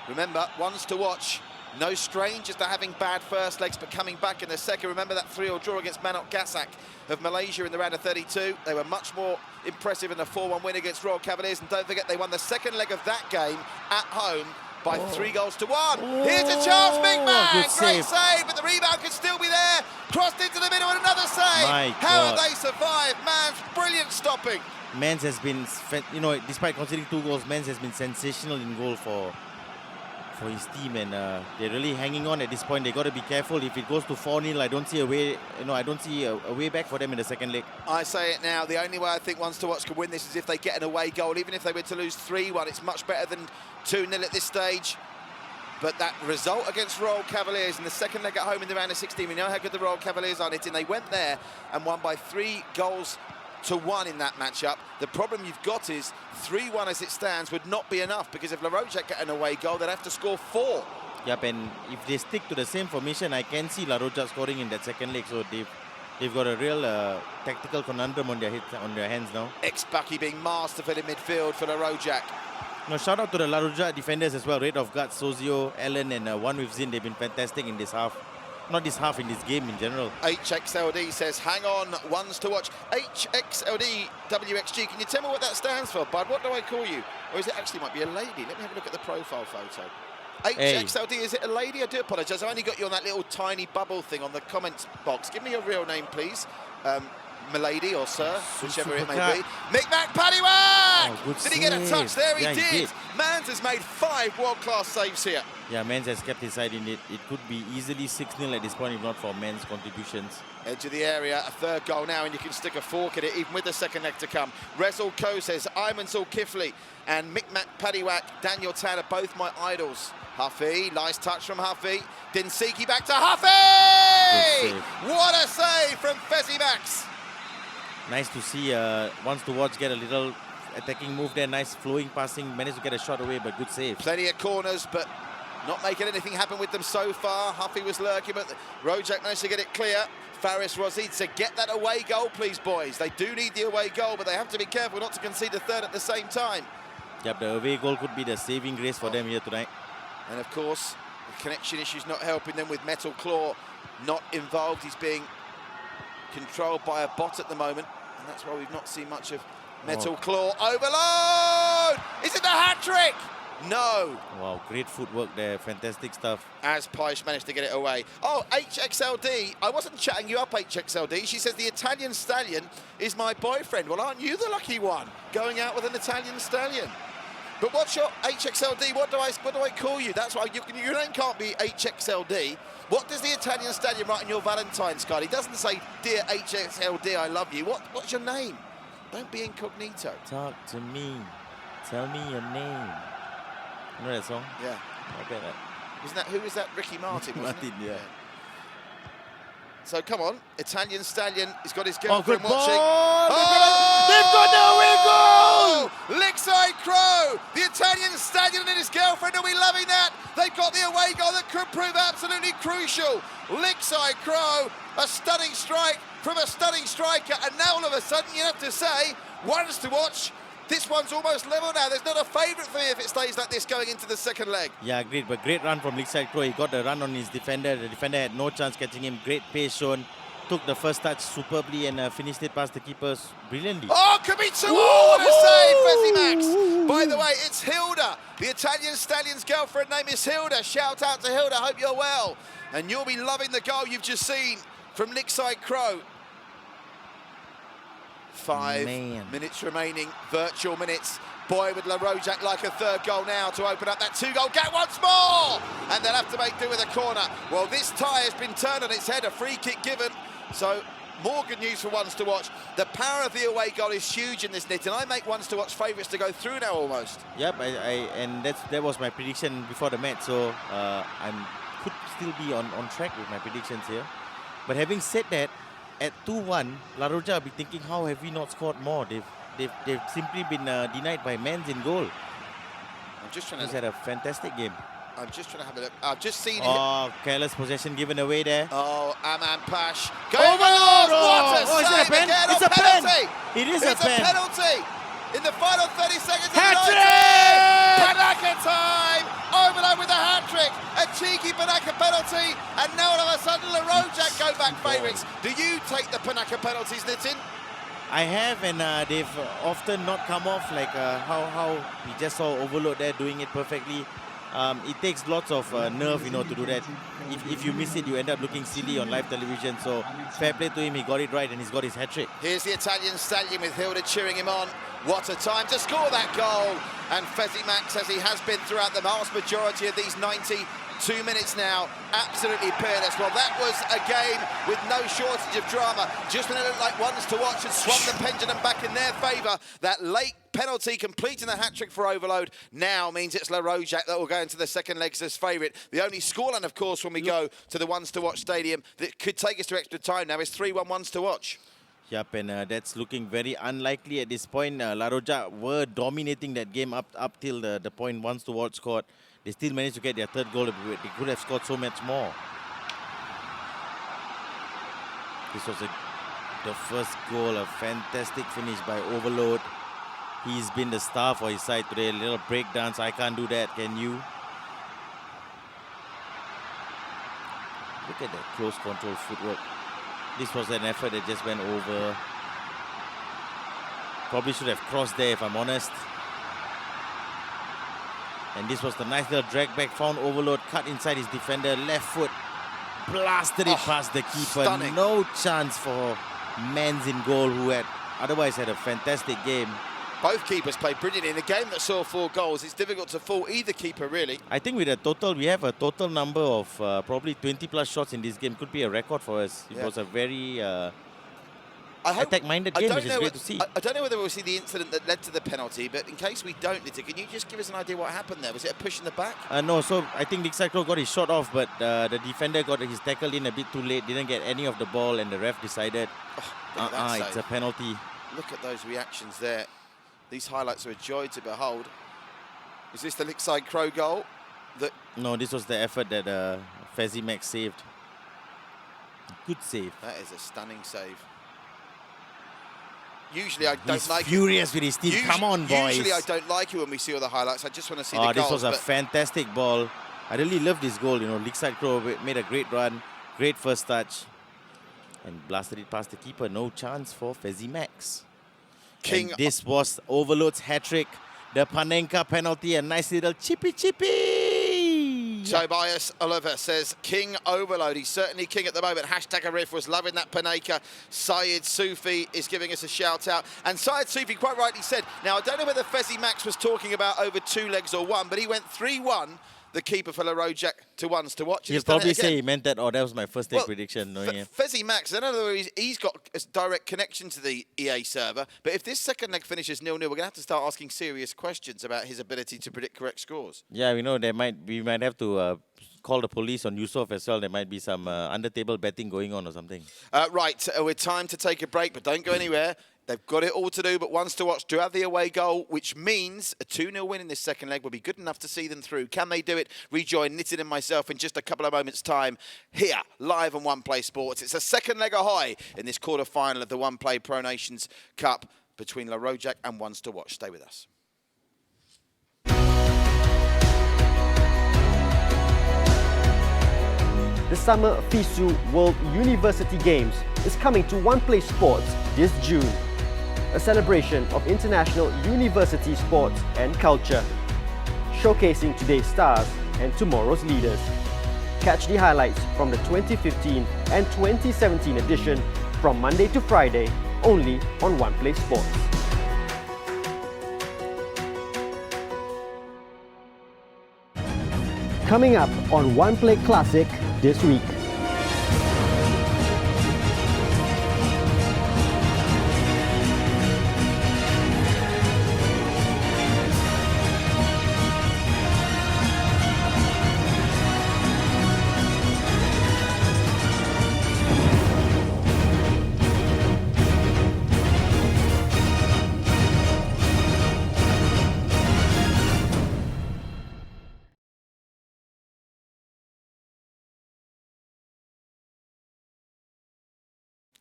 Remember, Ones to Watch, no strangers to having bad first legs, but coming back in the second. Remember that 3-0 draw against Manok Gasak of Malaysia in the round of 32. They were much more impressive in the 4-1 win against Royal Cavaliers. And don't forget, they won the second leg of that game at home by 3-1. Here's a chance, big man! Great save, but the rebound could still be there. Crossed into the middle and another save. How have they survived? Man's brilliant stopping. Mans has been, you know, despite conceding 2 goals, Mans has been sensational in goal for his team, and they're really hanging on at this point. They got to be careful. If it goes to 4-0, I don't see a way. I don't see a way back for them in the second leg. I say it now. The only way I think Ones to Watch could win this is if they get an away goal. Even if they were to lose 3-1, it's much better than 2-0 at this stage. But that result against Royal Cavaliers in the second leg at home in the round of 16, we know how good the Royal Cavaliers are. And they went there and won by 3-1 in that matchup. The problem you've got is 3-1 as it stands would not be enough, because if La Rojak get an away goal, they'd have to score 4. Yep, and if they stick to the same formation, I can see La Rojak scoring in that second leg. So they've got a real tactical conundrum on their hands now. Ex-Bucky being masterful in midfield for La Rojak. No, shout out to the La Rojak defenders as well. Rate of Guts, Sozio, Allen, and one with Zin. They've been fantastic in this half. Not this half, in this game in general. HXLD says, hang on, Ones to Watch. HXLD WXG, can you tell me what that stands for, bud? What do I call you? Or is it actually might be a lady? Let me have a look at the profile photo. HXLD, is it a lady? I do apologise. I only got you on that little tiny bubble thing on the comments box. Give me your real name, please. Milady or sir, whichever it may be. Mick Paddywack! Did he get a touch there? He did. Mans has made 5 world-class saves here. Yeah, Mans has kept his side in it. It could be easily 6-0 at this point if not for Mans' contributions. Edge of the area, a third goal now, and you can stick a fork at it even with the second leg to come. Rezul Ko says, Ayman Zulkifli and Mick Paddywack, Daniel Tanner, both my idols. Huffy, nice touch from Huffy. Dinsiki back to Huffy! What a save from Fezzy Max! Nice to see Ones to Watch get a little attacking move there. Nice flowing passing. Managed to get a shot away, but good save. Plenty of corners, but not making anything happen with them so far. Huffy was lurking, but Rojak managed to get it clear. Faris Rozid said, get that away goal, please, boys. They do need the away goal, but they have to be careful not to concede a third at the same time. Yep, the away goal could be the saving grace for them here tonight. And, of course, the connection issues not helping them with Metal Claw not involved. He's being controlled by a bot at the moment, and that's why we've not seen much of Metal Claw. Overload! Is it the hat-trick? No. Wow, great footwork there. Fantastic stuff. As Paish managed to get it away. Oh, HXLD. I wasn't chatting you up, HXLD. She says the Italian stallion is my boyfriend. Well, aren't you the lucky one going out with an Italian stallion? But what's your HXLD? What do I call you? That's why your name can't be HXLD. What does the Italian Stadium write on your Valentine's card? He doesn't say, "Dear HXLD, I love you." What's your name? Don't be incognito. Talk to me. Tell me your name. You know that song? Yeah. I bet that. Who was that? Ricky Martin, wasn't Martin, yeah. So come on, Italian Stallion. He's got his girlfriend good watching. ball. Oh! They've got the away goal! Lakeside Crow. The Italian Stallion and his girlfriend will be loving that. They've got the away goal that could prove absolutely crucial. Lakeside Crow, a stunning strike from a stunning striker, and now all of a sudden you have to say, ones to watch. This one's almost level now. There's not a favourite for me if it stays like this going into the second leg. Yeah, agreed. But great run from Lakeside Crow. He got the run on his defender. The defender had no chance catching him. Great pace shown. Took the first touch superbly and finished it past the keepers brilliantly. Oh, could be 2-0. What a save, Fezzy Max. By the way, it's Hilda. The Italian Stallion's girlfriend name is Hilda. Shout out to Hilda. Hope you're well. And you'll be loving the goal you've just seen from Lakeside Crow. 5 minutes remaining, virtual minutes. Boy, with Rojak like a third goal now to open up that 2-goal gap once more. And they'll have to make do with a corner. Well, this tie has been turned on its head, a free kick given. So, more good news for ones to watch. The power of the away goal is huge in this knit, and I make ones to watch favourites to go through now almost. Yep, and that was my prediction before the match, so I could still be on track with my predictions here. But having said that, at 2-1, La Roja will be thinking, how have we not scored more? They've simply been denied by Mans in goal. I'm just trying to... He's had a fantastic game. I'm just trying to have a look. I've just seen... Oh, careless possession given away there. Oh, Aman Pash. Overload! What a save again! It's a penalty! It is a pen. It's a penalty! In the final 30 seconds of Hat-trick! Panaka time! Overload with a hat-trick! A cheeky Panaka penalty! And now all of a sudden, La Rojak go back favourites. Do you take the Panaka penalties, Nitin? I have, and they've often not come off, like how we just saw Overload there doing it perfectly. It takes lots of nerve, to do that. If you miss it, you end up looking silly on live television. So fair play to him, he got it right and he's got his hat-trick. Here's the Italian Stallion with Hilda cheering him on. What a time to score that goal. And Fezzy Max, as he has been throughout the vast majority of these 92 minutes now, absolutely peerless. Well, that was a game with no shortage of drama. Just when it looked like ones to watch and swung the pendulum back in their favour, that late penalty completing the hat-trick for Overload now means it's La Rojak that will go into the second legs as favourite. The only scoreline, of course, when we go to the ones to watch stadium that could take us to extra time now is 3-1 ones to watch. Yep, and that's looking very unlikely at this point. La Roja were dominating that game up till the point ones to watch scored. They still managed to get their third goal. They could have scored so much more. This was the first goal, a fantastic finish by Overload. He's been the star for his side today. A little break dance. I can't do that. Can you? Look at that close control footwork. This was an effort that just went over. Probably should have crossed there, if I'm honest. And this was the nice little drag back. Found Overload, cut inside his defender. Left foot, blasted it past the keeper. Stunning. No chance for Mans in goal, who had otherwise had a fantastic game. Both keepers played brilliantly. In a game that saw 4 goals, it's difficult to fault either keeper, really. I think we have a total number of probably 20+ shots in this game. Could be a record for us. It was a very attack-minded game, which is great to see. I don't know whether we'll see the incident that led to the penalty, but in case we don't, Nita, can you just give us an idea what happened there? Was it a push in the back? No, so I think Lakeside Crow got his shot off, but the defender got his tackle in a bit too late, didn't get any of the ball, and the ref decided, it's a penalty. Look at those reactions there. These highlights are a joy to behold. Is this the Lakeside Crow goal? No, this was the effort that Fezzy Max saved. Good save. That is a stunning save. Usually I don't like it. He's furious with his team. Come on, boys. Usually I don't like it when we see all the highlights. I just want to see the goals. This was a fantastic ball. I really love this goal. Lakeside Crow made a great run. Great first touch. And blasted it past the keeper. No chance for Fezzy Max. And this was Overload's hat-trick. The Panenka penalty. A nice little chippy. Tobias Oliver says, King Overload. He's certainly king at the moment. Hashtag Arif was loving that Panenka. Syed Sufi is giving us a shout out. And Syed Sufi quite rightly said, now I don't know whether Fezzi Max was talking about over 2 legs or 1, but he went 3-1. The keeper for Rojak to ones to watch. He'll probably say he meant that, or that was my first take prediction. Fezzi Max, I don't know whether he's got a direct connection to the EA server, but if this second leg finishes 0-0, we're going to have to start asking serious questions about his ability to predict correct scores. Yeah, we know we might have to call the police on Yusuf as well. There might be some under-table betting going on or something. Right, we're time to take a break, but don't go anywhere. They've got it all to do, but ones to watch to have the away goal, which means a 2-0 win in this second leg will be good enough to see them through. Can they do it? Rejoin Nitin and myself in just a couple of moments' time here, live on One Play Sports. It's a second leg ahoy in this quarter-final of the One Play Pro Nations Cup between Rojak and ones to watch. Stay with us. The Summer FISU World University Games is coming to One Play Sports this June. A celebration of international university sports and culture, showcasing today's stars and tomorrow's leaders. Catch the highlights from the 2015 and 2017 edition from Monday to Friday, only on One Play Sports. Coming up on One Play Classic this week.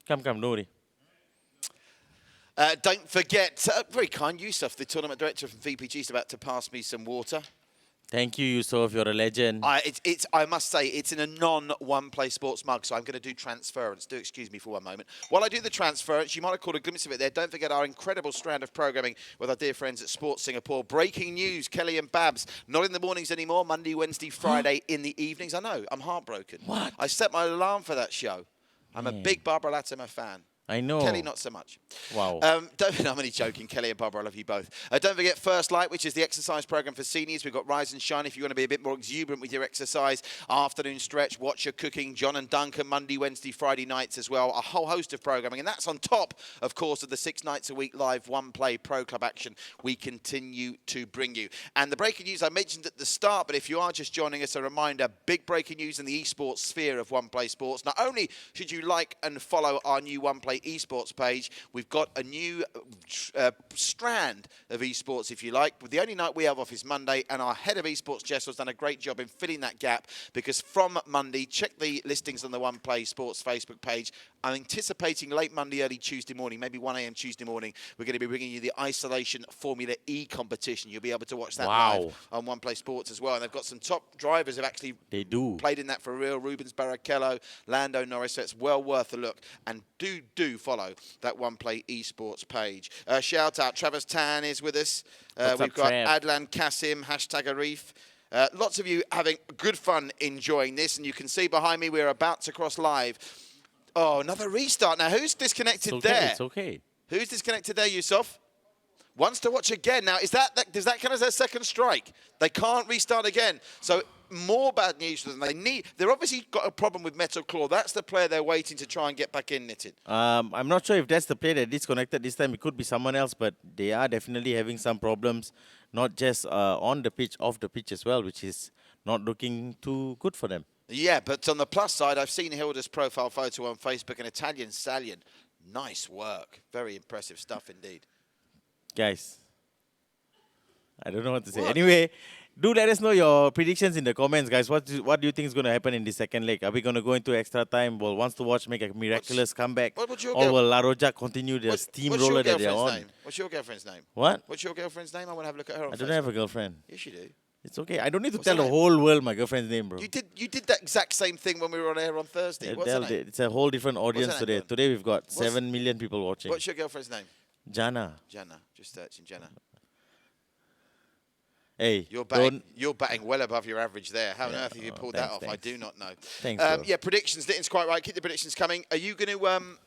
Come, Nouri. Don't forget, very kind Yusuf, the tournament director from VPG, is about to pass me some water. Thank you, Yusuf. You're a legend. I must say, it's in a non-One Play Sports mug, so I'm going to do transference. Do excuse me for one moment. While I do the transference, you might have caught a glimpse of it there. Don't forget our incredible strand of programming with our dear friends at Sports Singapore. Breaking news, Kelly and Babs, not in the mornings anymore, Monday, Wednesday, Friday in the evenings. I know, I'm heartbroken. What? I set my alarm for that show. I'm a big Barbara Latimer fan. I know. Kelly, not so much. Wow. I'm only joking. Kelly and Barbara, I love you both. Don't forget First Light, which is the exercise program for seniors. We've got Rise and Shine if you want to be a bit more exuberant with your exercise. Afternoon Stretch, Watch Your Cooking, John and Duncan, Monday, Wednesday, Friday nights as well. A whole host of programming. And that's on top, of course, of the 6 nights a week live One Play Pro Club action we continue to bring you. And the breaking news I mentioned at the start, but if you are just joining us, a reminder, big breaking news in the eSports sphere of One Play Sports. Not only should you like and follow our new One Play eSports page, we've got a new strand of esports, if you like. The only night we have off is Monday, and our head of esports, Jess, has done a great job in filling that gap, because from Monday, check the listings on the One Play Sports Facebook page. I'm anticipating late Monday, early Tuesday morning, maybe 1 a.m. Tuesday morning, we're going to be bringing you the Isolation Formula E competition. You'll be able to watch that live on One Play Sports as well. And they've got some top drivers who have actually played in that for real. Rubens Barrichello, Lando Norris, so it's well worth a look. And do follow that One Play eSports page. Shout out, Travis Tan is with us. We've got Adlan Kasim, hashtag Arif. Lots of you having good fun enjoying this, and you can see behind me we're about to cross live. Oh, another restart. Now, who's disconnected there? It's okay. Who's disconnected there, Yusuf? Wants to watch again. Now, does that count as their second strike? They can't restart again. So more bad news than they need. They've obviously got a problem with Metal Claw. That's the player they're waiting to try and get back in, Nitin. I'm not sure if that's the player that disconnected this time. It could be someone else, but they are definitely having some problems, not just on the pitch, off the pitch as well, which is not looking too good for them. Yeah, but on the plus side, I've seen Hilda's profile photo on Facebook, an Italian stallion. Nice work. Very impressive stuff indeed. Guys, I don't know what to say. Anyway, do let us know your predictions in the comments, guys. What do you think is going to happen in the second leg? Are we going to go into extra time? Will Wants to Watch make a miraculous comeback? Or will Rojak continue the steamroller that they're on? What's your girlfriend's name? What? What's your girlfriend's name? I want to have a look at her on I don't have a girlfriend. Yes, you do. It's okay. I don't need to tell the whole world my girlfriend's name, bro. You did that exact same thing when we were on air on Thursday. What's her name? It's a whole different audience today. Today we've got 7 million people watching. What's your girlfriend's name? Jana. Jana. Just searching Jana. Hey, You're batting well above your average there. How on earth have you pulled that off? Thanks. I do not know. Thanks, yeah, predictions. Nitin's quite right. Keep the predictions coming. Are you going to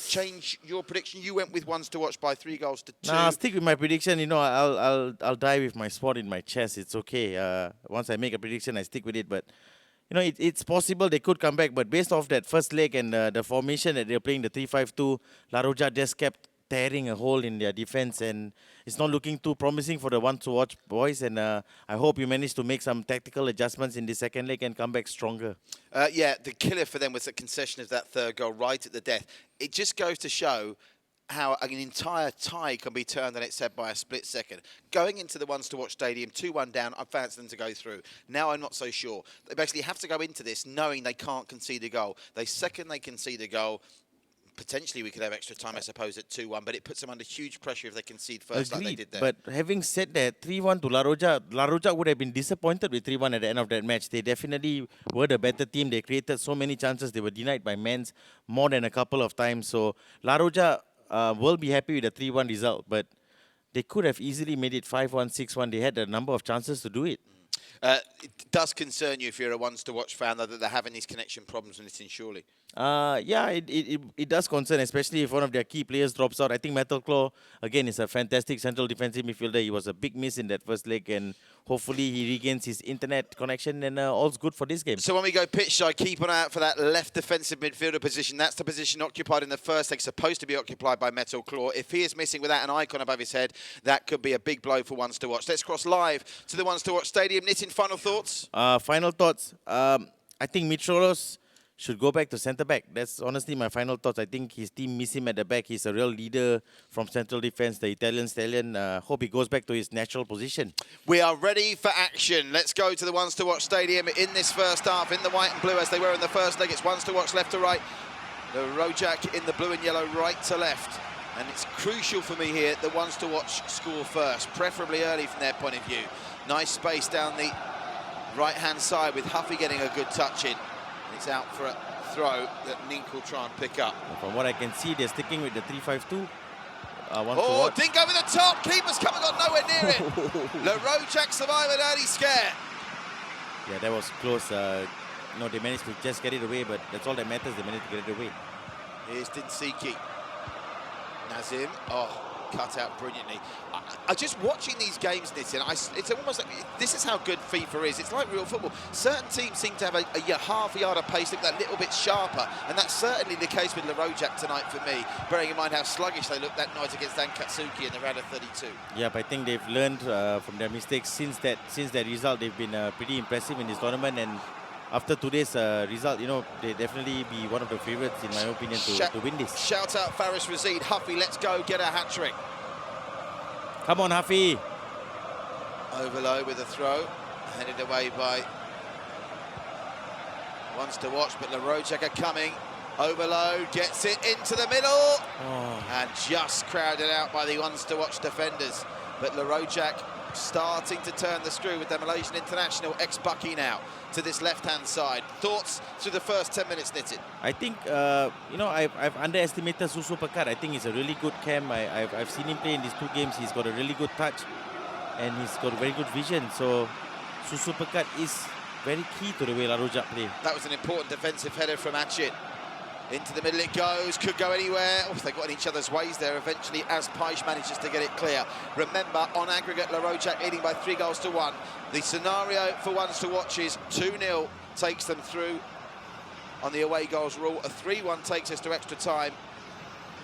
change your prediction? You went with ones to watch by 3-2. Nah, I'll stick with my prediction. You know, I'll die with my sword in my chest. It's okay. Once I make a prediction, I stick with it. But you know, it's possible they could come back. But based off that first leg and the formation that they're playing, the 3-5-2, La Rojak just kept tearing a hole in their defense, and it's not looking too promising for the ones to watch, boys. And I hope you manage to make some tactical adjustments in the second leg and come back stronger. Yeah, the killer for them was the concession of that third goal right at the death. It just goes to show how an entire tie can be turned on its head by a split second. Going into the ones to watch stadium, 2-1 down, I fancy them to go through. Now I'm not so sure. They basically have to go into this knowing they can't concede a goal. They concede a goal, potentially we could have extra time, I suppose, at 2-1, but it puts them under huge pressure if they concede first. Agreed. Like they did there. But having said that, 3-1 to La Rojak would have been disappointed with 3-1 at the end of that match. They definitely were the better team. They created so many chances. They were denied by Mens more than a couple of times. So La Rojak will be happy with the 3-1 result, but they could have easily made it 5-1, 6-1. They had a number of chances to do it. It does concern you if you're a ones-to-watch fan, though, that they're having these connection problems with Nitin, surely. Yeah, it does concern, especially if one of their key players drops out. I think Metal Claw, again, is a fantastic central defensive midfielder. He was a big miss in that first leg, and hopefully he regains his internet connection, and all's good for this game. So when we go pitch side, keep an eye out for that left defensive midfielder position. That's the position occupied in the first leg, supposed to be occupied by Metal Claw. If he is missing without an icon above his head, that could be a big blow for ones to watch. Let's cross live to the ones to watch stadium. Nitin, final thoughts? Final thoughts. I think Mitrolos should go back to centre-back. That's honestly my final thoughts. I think his team miss him at the back. He's a real leader from central defence, the Italian stallion. Hope he goes back to his natural position. We are ready for action. Let's go to the ones to watch stadium in this first half, in the white and blue as they were in the first leg. It's ones to watch left to right. The Rojak in the blue and yellow right to left. And it's crucial for me here, the ones to watch score first, preferably early from their point of view. Nice space down the right-hand side with Huffy getting a good touch in. It's out for a throw that Nink will try and pick up. From what I can see, they're sticking with the 3-5-2. Dink over the top. Keeper's coming on nowhere near it. Le Rojak survive an early scare. Yeah, that was close. No, they managed to just get it away, but that's all that matters. They managed to get it away. Here's Dinsiki. Nazim. Cut out brilliantly. I just watching these games, Nitin, it's almost like this is how good FIFA is. It's like real football. Certain teams seem to have a half a yard of pace, look that little bit sharper, and that's certainly the case with Le Rojak tonight for me, bearing in mind how sluggish they looked that night against Dankatsuki in the round of 32. Yeah, but I think they've learned from their mistakes since that result. They've been pretty impressive in this tournament, and after today's result, you know, they definitely be one of the favourites, in my opinion, to win this. Shout out Faris Razid. Huffy, let's go, get a hat-trick. Come on, Huffy. Overload with a throw, headed away by ones to watch, but Le Rojak are coming. Overload gets it into the middle, and just crowded out by the ones to watch defenders. But Le Rojak starting to turn the screw with their Malaysian international ex-Bucky now to this left-hand side. Thoughts through the first 10 minutes, Nitin? I think, you know, I've underestimated Susu Pekat. I think he's a really good cam. I've seen him play in these two games. He's got a really good touch, and he's got very good vision. So Susu Pekat is very key to the way La Rojak play. That was an important defensive header from Achin. Into the middle it goes, could go anywhere. They got in each other's ways there eventually as Paish manages to get it clear. Remember, on aggregate, La Rojak leading by 3-1. The scenario for ones to watch is 2-0 takes them through on the away goals rule. A 3-1 takes us to extra time.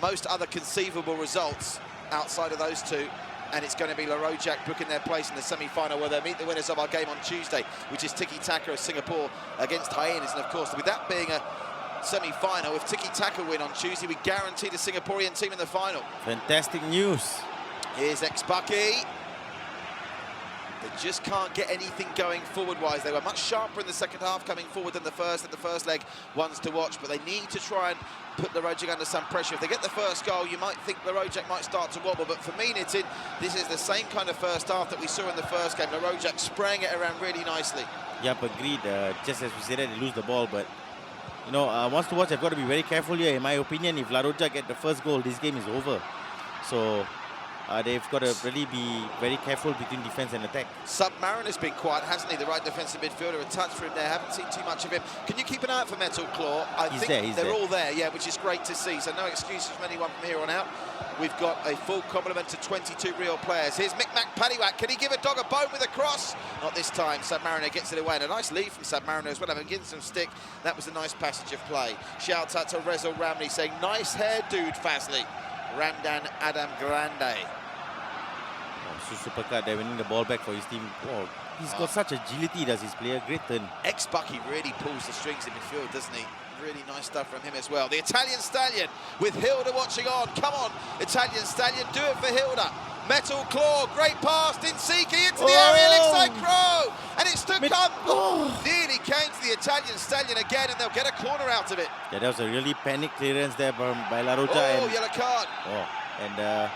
Most other conceivable results outside of those two, and it's going to be La Rojak booking their place in the semi-final where they'll meet the winners of our game on Tuesday, which is Tiki Taka of Singapore against Hyenas. And of course, with that being a semi-final, if Tiki Taka win on Tuesday, we guarantee the Singaporean team in the final. Fantastic news. Here's ex-Bucky. They just can't get anything going forward-wise. They were much sharper in the second half coming forward than the first leg, ones to watch, but they need to try and put La Rojak under some pressure. If they get the first goal, you might think La Rojak might start to wobble, but for me, Nitin, this is the same kind of first half that we saw in the first game. La Rojak spraying it around really nicely. Yep, agreed. Just as we said, they lose the ball, but you know, ones to watch, I've got to be very careful here. In my opinion, if La Rojak get the first goal, this game is over. So they've got to really be very careful between defense and attack. Submariner's been quiet, hasn't he? The right defensive midfielder. A touch for him there. Haven't seen too much of him. Can you keep an eye out for Metal Claw? I think they're all there, yeah, which is great to see. So no excuses from anyone from here on out. We've got a full complement of 22 real players. Here's Micmac Paddywhack. Can he give a dog a bone with a cross? Not this time. Submariner gets it away. And a nice lead from Submariner as well. Having given some stick. That was a nice passage of play. Shouts out to Rezel Ramley saying, nice hair, dude, Fazli. Ramdan Adam Grande. Super cut there, winning the ball back for his team. Oh, he's got such agility, does his player. Great turn. Ex-Bucky really pulls the strings in midfield, doesn't he? Really nice stuff from him as well. The Italian Stallion with Hilda watching on. Come on, Italian Stallion, do it for Hilda. Metal Claw, great pass, Dinsiki into the area, Elixir Crow, and it's to come. Nearly came to the Italian Stallion again, and they'll get a corner out of it. Yeah, that was a really panic clearance there by La Roja. Oh, yellow card. Oh, and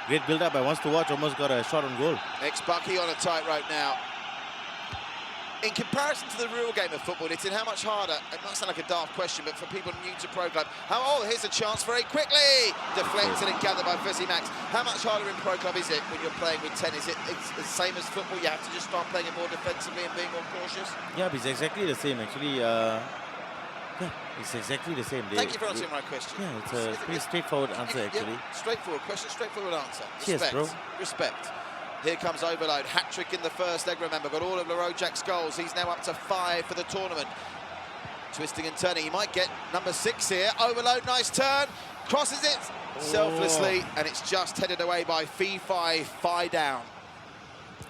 great build-up by Wants to Watch, almost got a shot on goal. Ex-Bucky on a tightrope now. In comparison to the real game of football, it's in how much harder, it might sound like a daft question, but for people new to Pro Club, here's a chance very quickly! Deflected and gathered by Fezzy Max. How much harder in Pro Club is it when you're playing with 10? Is it the same as football? You have to just start playing it more defensively and being more cautious? Yeah, it's exactly the same, actually. Yeah, it's exactly the same. Thank you for answering my question. Yeah, it's a pretty straightforward answer, actually. Yeah, straightforward question, straightforward answer. Cheers, bro. Respect. Here comes Overload, hat-trick in the first leg, remember, got all of Rojak's goals. He's now up to 5 for the tournament. Twisting and turning, he might get number 6 here. Overload, nice turn, crosses it selflessly, and it's just headed away by Fee5 down.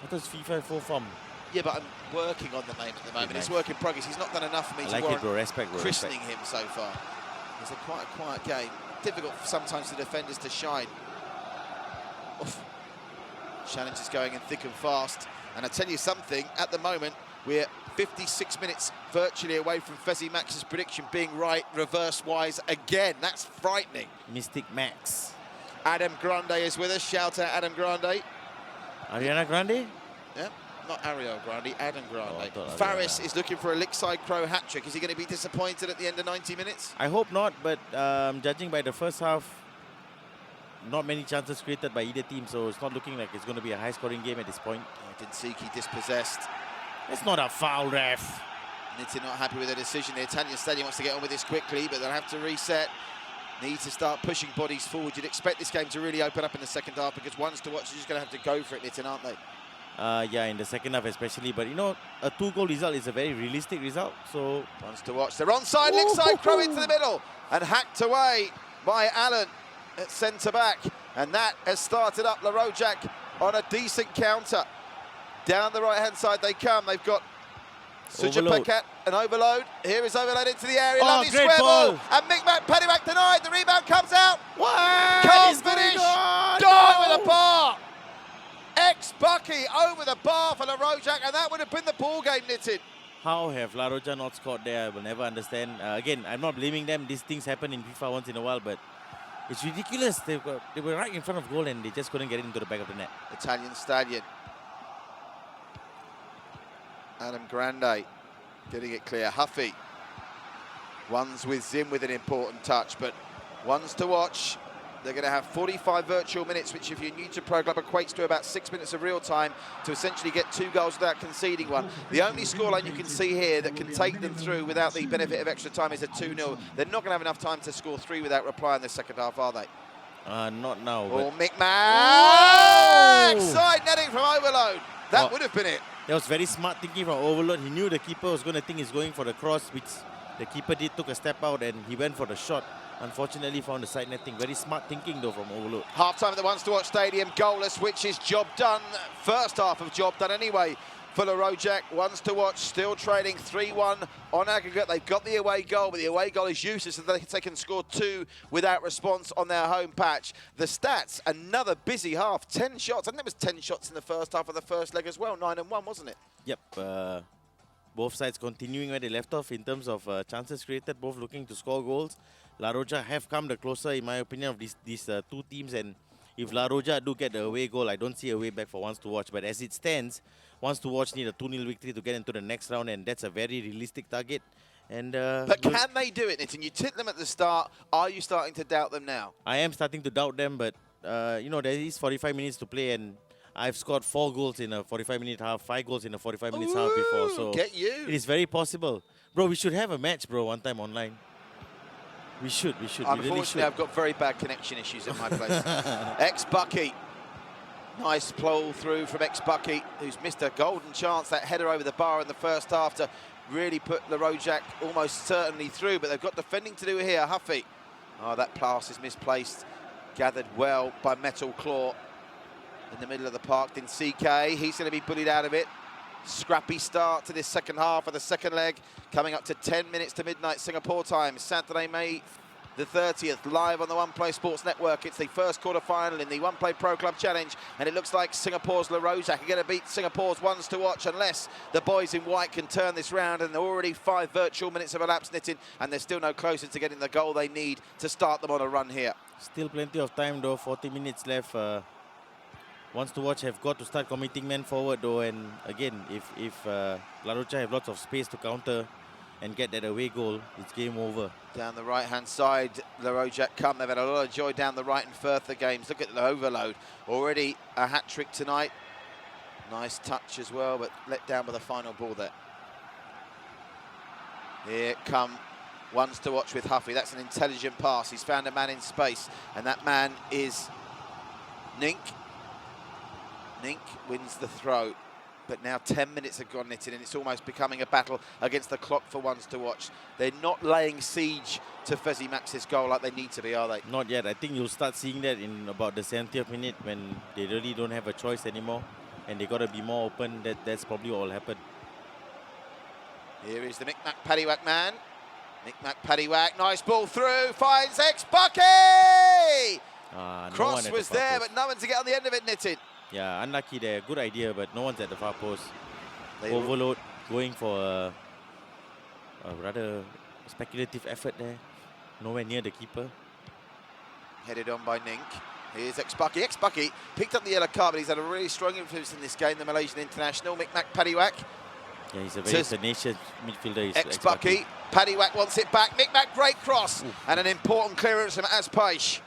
What does Fee5 fall from? Yeah, but I'm working on the name at the moment. It's work in progress. He's not done enough for me to warrant christening him so far. It's quite a quiet game. Difficult sometimes for defenders to shine. Oof. Challenge is going in thick and fast. And I tell you something, at the moment, we're 56 minutes virtually away from Fezzy Max's prediction being right, reverse-wise again. That's frightening. Mystic Max. Adam Grande is with us. Shout out Adam Grande. Ariana Grande? Yeah, not Ariel Grande, Adam Grande. Oh, Faris is looking for a Lakeside Crow hat-trick. Is he going to be disappointed at the end of 90 minutes? I hope not, but judging by the first half, not many chances created by either team, so it's not looking like it's going to be a high-scoring game at this point. Oh, Dinsiki dispossessed. That's not a foul, ref. Nitti not happy with the decision. The Italian Stadium wants to get on with this quickly, but they'll have to reset. Need to start pushing bodies forward. You'd expect this game to really open up in the second half because Ones to Watch are just going to have to go for it, Nitin, aren't they? Yeah, in the second half especially. But, you know, a 2-goal result is a very realistic result, so... Ones to Watch. They're onside. Lakeside Crow into the middle and hacked away by Allen at centre-back. And that has started up La Rojak on a decent counter. Down the right-hand side they come. They've got Suja Pakat and Overload. Here is Overload into the area. Lovely square ball. And Micmac Paddywhack denied. The rebound comes out. What? Can't finish. Dive with a bar. Ex-Bucky over the bar for La Rojak. And that would have been the ball game, Nitin. How have La Roja not scored there? I will never understand. Again, I'm not blaming them. These things happen in FIFA once in a while, but it's ridiculous. They were right in front of goal and they just couldn't get it into the back of the net. Italian Stallion. Adam Grande getting it clear. Huffy. Ones with Zim with an important touch, but Ones to Watch. They're going to have 45 virtual minutes, which if you're new to Pro Club equates to about 6 minutes of real time to essentially get 2 goals without conceding one. The only scoreline you can see here that can take them through without the benefit of extra time is a 2-0. They're not going to have enough time to score 3 without reply in the second half, are they? Not now. Oh, Micmac! Side netting from Overload. That would have been it. That was very smart thinking from Overload. He knew the keeper was going to think he's going for the cross, which the keeper did, took a step out and he went for the shot. Unfortunately found the side netting. Very smart thinking though from Overload. Half-time at the Ones to Watch Stadium, goalless, which is job done. First half of job done anyway for La Rojak. Ones to Watch still trailing 3-1 on aggregate. They've got the away goal, but the away goal is useless so they can score 2 without response on their home patch. The stats, another busy half. 10 shots. I think there was 10 shots in the first half of the first leg as well. 9-1, wasn't it? Yep. Both sides continuing where they left off in terms of chances created, both looking to score goals. La Roja have come the closer, in my opinion, of these 2 teams. And if La Roja do get the away goal, I don't see a way back for Ones to Watch. But as it stands, Ones to Watch need a 2-0 victory to get into the next round, and that's a very realistic target. And but can they do it, Nitin? You tipped them at the start. Are you starting to doubt them now? I am starting to doubt them, but there is 45 minutes to play, and I've scored 4 goals in a 45-minute half, 5 goals in a 45 minutes half before. So get you. It is very possible. Bro, we should have a match, bro, one time online. We should. Unfortunately, we really should. I've got very bad connection issues at my place. Ex-Bucky. Nice plow through from Ex-Bucky, who's missed a golden chance, that header over the bar in the first half to really put the Rojak almost certainly through, but they've got defending to do here. Huffy. Oh, that pass is misplaced. Gathered well by Metal Claw in the middle of the park. Dinsike, he's going to be bullied out of it. Scrappy start to this second half of the second leg, coming up to 10 minutes to midnight Singapore time. Saturday, May the 30th, live on the One Play Sports Network. It's the first quarter-final in the One Play Pro Club Challenge, and it looks like Singapore's Le Rojak are going to beat Singapore's ones to watch unless the boys in white can turn this round, and already 5 virtual minutes have elapsed, Nitin, and they're still no closer to getting the goal they need to start them on a run here. Still plenty of time though, 40 minutes left. Ones to watch have got to start committing men forward though, and again, if La Rojak have lots of space to counter and get that away goal, it's game over. Down the right-hand side, La Rojak come. They've had a lot of joy down the right and Firtha games. Look at the overload. Already a hat-trick tonight. Nice touch as well, but let down by the final ball there. Here come ones to watch with Huffy. That's an intelligent pass. He's found a man in space, and that man is Nink. Nink wins the throw. But now 10 minutes have gone, Nitin, and it's almost becoming a battle against the clock for ones to watch. They're not laying siege to Fezzi Max's goal like they need to be, are they? Not yet. I think you'll start seeing that in about the 70th minute when they really don't have a choice anymore and they got to be more open. That's probably what will happen. Here is the Micmac Paddywhack man. Micmac Paddywhack, nice ball through, finds Ex-Bucky! Cross was there, but no one to get on the end of it, Nitin. Yeah, unlucky there. Good idea, but no one's at the far post. Overload, going for a rather speculative effort there. Nowhere near the keeper. Headed on by Nink. Here's Ex-Bucky. Ex-Bucky picked up the yellow card, but he's had a really strong influence in this game, the Malaysian international. Micmac Paddywhack. Yeah, he's a very tenacious midfielder. Ex-Bucky. Paddywhack wants it back. Micmac, great cross. Ooh. And an important clearance from Azpaish.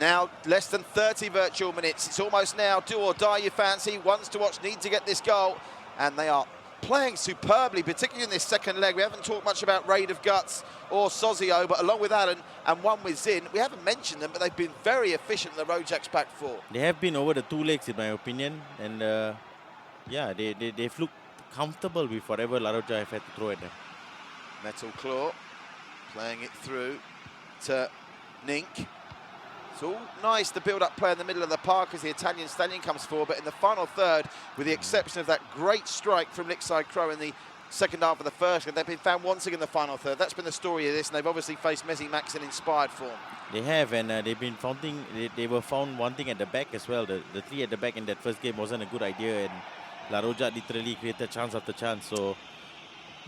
Now, less than 30 virtual minutes. It's almost now do or die, you fancy. Ones to watch need to get this goal. And they are playing superbly, particularly in this second leg. We haven't talked much about Raid of Guts or Sozio, but along with Allen and one with Zin, we haven't mentioned them, but they've been very efficient in the Rojak's back four. They have been over the 2 legs, in my opinion. And, yeah, they've looked comfortable with whatever La Rojak have had to throw at them. Metal Claw playing it through to Nink. It's all nice, the build-up play in the middle of the park as the Italian stallion comes forward, but in the final third, with the exception of that great strike from Lakeside Crow in the second half of the first, they've been found wanting in the final third. That's been the story of this, and they've obviously faced Messi Max in inspired form. They have, and they've been founding, they were found wanting at the back as well. The 3 at the back in that first game wasn't a good idea, and La Rojak literally created chance after chance. So,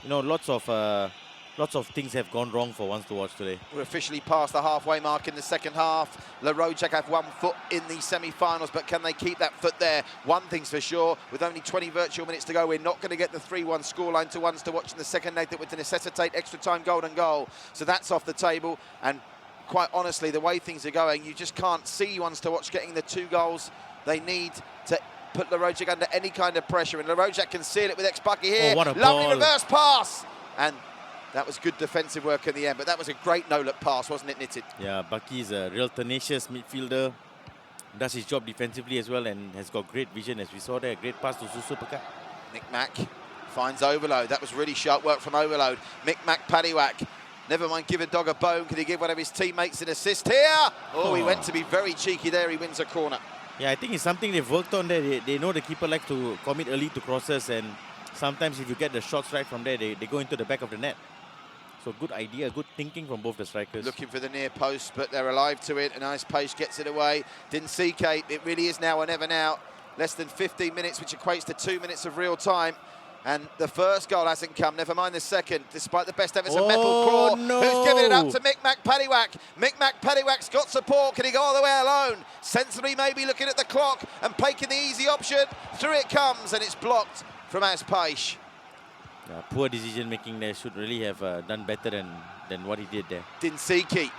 you know, lots of things have gone wrong for ones to watch today. We're officially past the halfway mark in the second half. La Rojak have 1 foot in the semi-finals, but can they keep that foot there? One thing's for sure, with only 20 virtual minutes to go, we're not going to get the 3-1 scoreline to ones to watch in the second leg that would necessitate extra time golden goal. So that's off the table, and quite honestly, the way things are going, you just can't see ones to watch getting the 2 goals they need to put La Rojak under any kind of pressure, and La Rojak can seal it with Ex-Bucky here. Oh, what a lovely ball. Reverse pass, and that was good defensive work in the end, but that was a great no-look pass, wasn't it, Nitin? Yeah, Bucky's a real tenacious midfielder. Does his job defensively as well and has got great vision, as we saw there. Great pass to Susu Pekat. Micmac finds Overload. That was really sharp work from Overload. Micmac Paddywhack. Never mind, give a dog a bone. Can he give one of his teammates an assist here? Oh, he went to be very cheeky there. He wins a corner. Yeah, I think it's something they've worked on there. They know the keeper likes to commit early to crosses, and sometimes if you get the shots right from there, they go into the back of the net. So good idea, good thinking from both the strikers. Looking for the near post, but they're alive to it. A nice pace gets it away. Dinsike, it really is now or never now. Less than 15 minutes, which equates to 2 minutes of real time. And the first goal hasn't come, never mind the second, despite the best efforts of Metal Claw, who's giving it up to Micmac Paddywhack. Micmac Paddywhack's got support. Can he go all the way alone? Sensibly maybe looking at the clock and taking the easy option. Through it comes, and it's blocked from Azpaish. Poor decision making there. Should really have done better than what he did there. Dinsike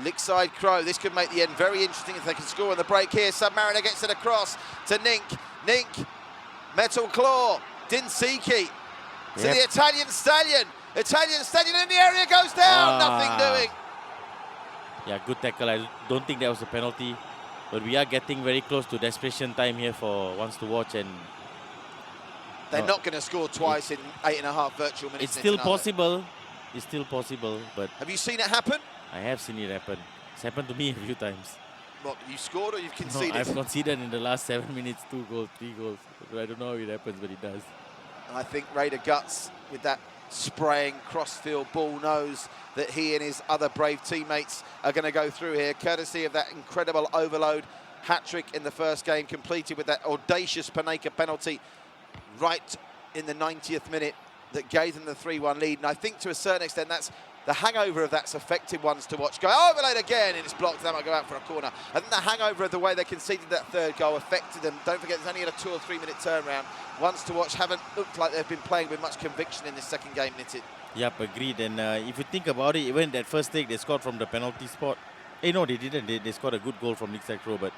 Lakeside Crow. This could make the end very interesting if they can score on the break here. Submariner gets it across to Nink. Nink, Metal Claw, Dinsiki to the Italian Stallion. Italian Stallion in the area, goes down, nothing doing. Yeah, good tackle. I don't think that was a penalty. But we are getting very close to desperation time here for Ones to Watch. And they're not going to score twice in 8.5 virtual minutes. It's still possible. It's still possible, but... Have you seen it happen? I have seen it happen. It's happened to me a few times. What, you scored or you've conceded? No, I've conceded in the last 7 minutes 2 goals, 3 goals. I don't know how it happens, but it does. I think Raider Guts, with that spraying crossfield ball, knows that he and his other brave teammates are going to go through here, courtesy of that incredible overload hat-trick in the first game, completed with that audacious Panenka penalty right in the 90th minute that gave them the 3-1 lead. And I think to a certain extent that's the hangover of that's affected Ones to Watch. Go overload again, and it's blocked. That might go out for a corner. I think the hangover of the way they conceded that third goal affected them. Don't forget, there's only a 2 or 3 minute turnaround. Ones to Watch haven't looked like they've been playing with much conviction in this second game, Knitted. Yep, agreed. And if you think about it, even that first leg, they scored from the penalty spot. No, they didn't. They scored a good goal from Lakeside Crow, but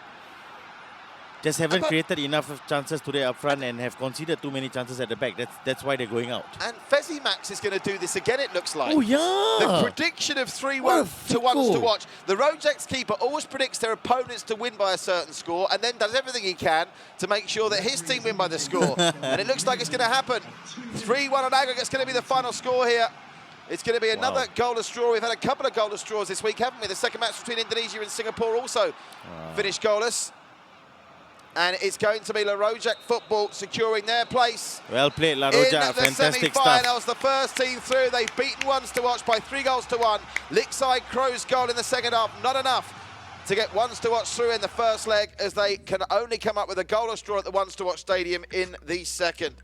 just haven't created enough chances today up front and have conceded too many chances at the back. That's why they're going out. And Fezzy Max is going to do this again, it looks like. Oh, yeah. The prediction of 3-1 to Ones to Watch. The Rojak's keeper always predicts their opponents to win by a certain score and then does everything he can to make sure that his team win by the score. And it looks like it's going to happen. 3-1 on aggregate is going to be the final score here. It's going to be another goalless draw. We've had a couple of goalless draws this week, haven't we? The second match between Indonesia and Singapore also finished goalless. And it's going to be Rojak Futbol securing their place. Well played, Rojak. In the fantastic semi-finals, stuff. the first team through. They've beaten Ones to Watch by 3-1. Lakeside Crow's goal in the second half, not enough to get Ones to Watch through in the first leg, as they can only come up with a goalless draw at the Ones to Watch Stadium in the second.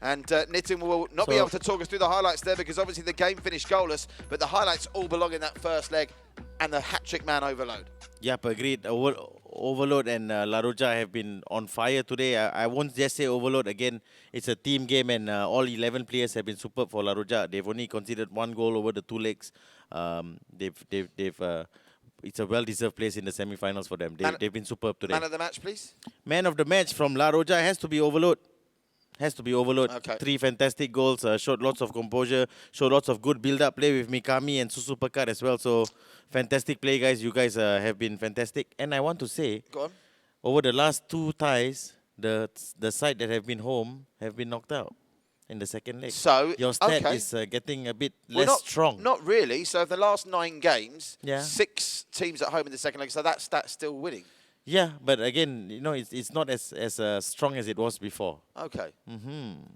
And Nitin will not be able to talk us through the highlights there, because obviously the game finished goalless, but the highlights all belong in that first leg and the hat-trick man overload. Yep, agreed. Overload and La Rojak have been on fire today. I won't just say overload again. It's a team game, and all 11 players have been superb for La Rojak. They've only conceded 1 goal over the 2 legs. It's a well-deserved place in the semi-finals for them. They've been superb today. Man of the match, please. Man of the match from La Rojak has to be Overload. Has to be Overload. Okay. 3 fantastic goals, showed lots of composure, showed lots of good build-up play with Mikami and Susu Pekat as well. So, fantastic play, guys. You guys have been fantastic. And I want to say, Go on. over the last 2 ties, the side that have been home have been knocked out in the second leg. So, your stat is getting a bit less strong. Not really. So, the last 9 games, Yeah. 6 teams at home in the second leg. So, that stat's still winning. Yeah, but again, it's not as strong as it was before. Okay.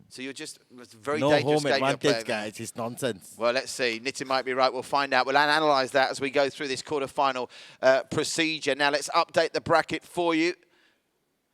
So you're just it's a very No dangerous home game you're advantage, playing. guys. It's nonsense. Well, let's see. Nitin might be right. We'll find out. We'll analyse that as we go through this quarter-final procedure. Now, let's update the bracket for you.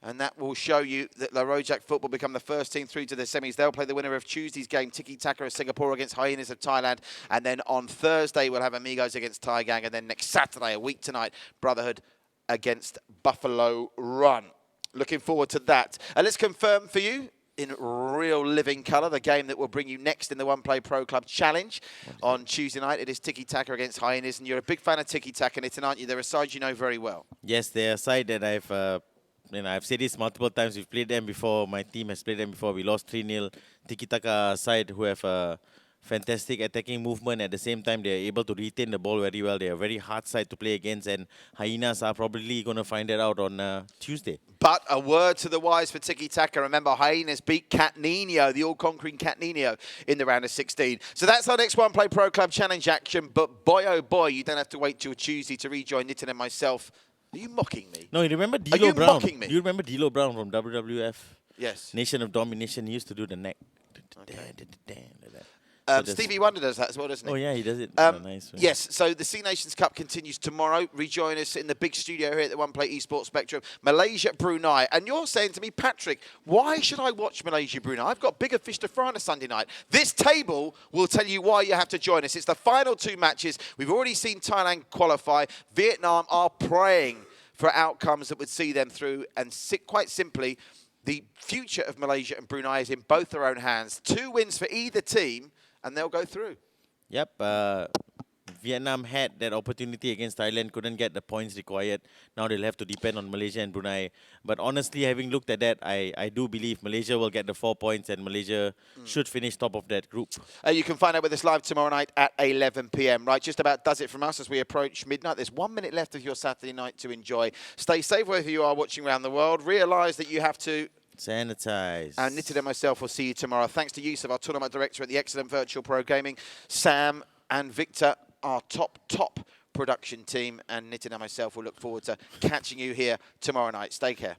And that will show you that Rojak Futbol become the first team through to the semis. They'll play the winner of Tuesday's game, Tiki Taka of Singapore against Hyenas of Thailand. And then on Thursday, we'll have Amigos against Thai Gang. And then next Saturday, a week tonight, Brotherhood against Buffalo Run. Looking forward to that. Let's confirm for you in real living colour the game that will bring you next in the One Play Pro Club Challenge on Tuesday night. It is Tiki Taka against Hyenas, and you're a big fan of Tiki Taka, Nitin, aren't you? They're a side you know very well. Yes, they're a side that I've said this multiple times. We've played them before. My team has played them before. We lost 3-0. Tiki Taka side who have a fantastic attacking movement. At the same time, they're able to retain the ball very well. They're a very hard side to play against, and Hyenas are probably going to find that out on Tuesday. But a word to the wise for Tiki Taka. Remember, Hyenas beat Cat Nino, the all-conquering Cat Nino, in the round of 16. So that's our next One Play Pro Club Challenge action. But boy, oh boy, you don't have to wait till Tuesday to rejoin Nitin and myself. Are you mocking me? No, you remember D'Lo Are you Brown? mocking me? Do you remember D'Lo Brown from WWF? Yes. Nation of Domination. He used to do the neck. Okay. Like that. Stevie Wonder does that as well, doesn't he? Oh, yeah, he does it. In a nice way. Yes, so the C Nations Cup continues tomorrow. Rejoin us in the big studio here at the One Play eSports Spectrum. Malaysia, Brunei. And you're saying to me, Patrick, why should I watch Malaysia, Brunei? I've got bigger fish to fry on a Sunday night. This table will tell you why you have to join us. It's the final 2 matches. We've already seen Thailand qualify. Vietnam are praying for outcomes that would see them through. And quite simply, the future of Malaysia and Brunei is in both their own hands. 2 wins for either team, and they'll go through. Yep. Vietnam had that opportunity against Thailand, couldn't get the points required. Now they'll have to depend on Malaysia and Brunei. But honestly, having looked at that, I do believe Malaysia will get the 4 points and Malaysia should finish top of that group. You can find out with us live tomorrow night at 11 p.m. Right, just about does it from us as we approach midnight. There's 1 minute left of your Saturday night to enjoy. Stay safe wherever you are watching around the world. Realise that you have to sanitize. And Knitted and myself will see you tomorrow. Thanks to Yusuf, our tournament director at the excellent Virtual Pro Gaming. Sam and Victor, our top production team. And Knitted and myself will look forward to catching you here tomorrow night. Stay care.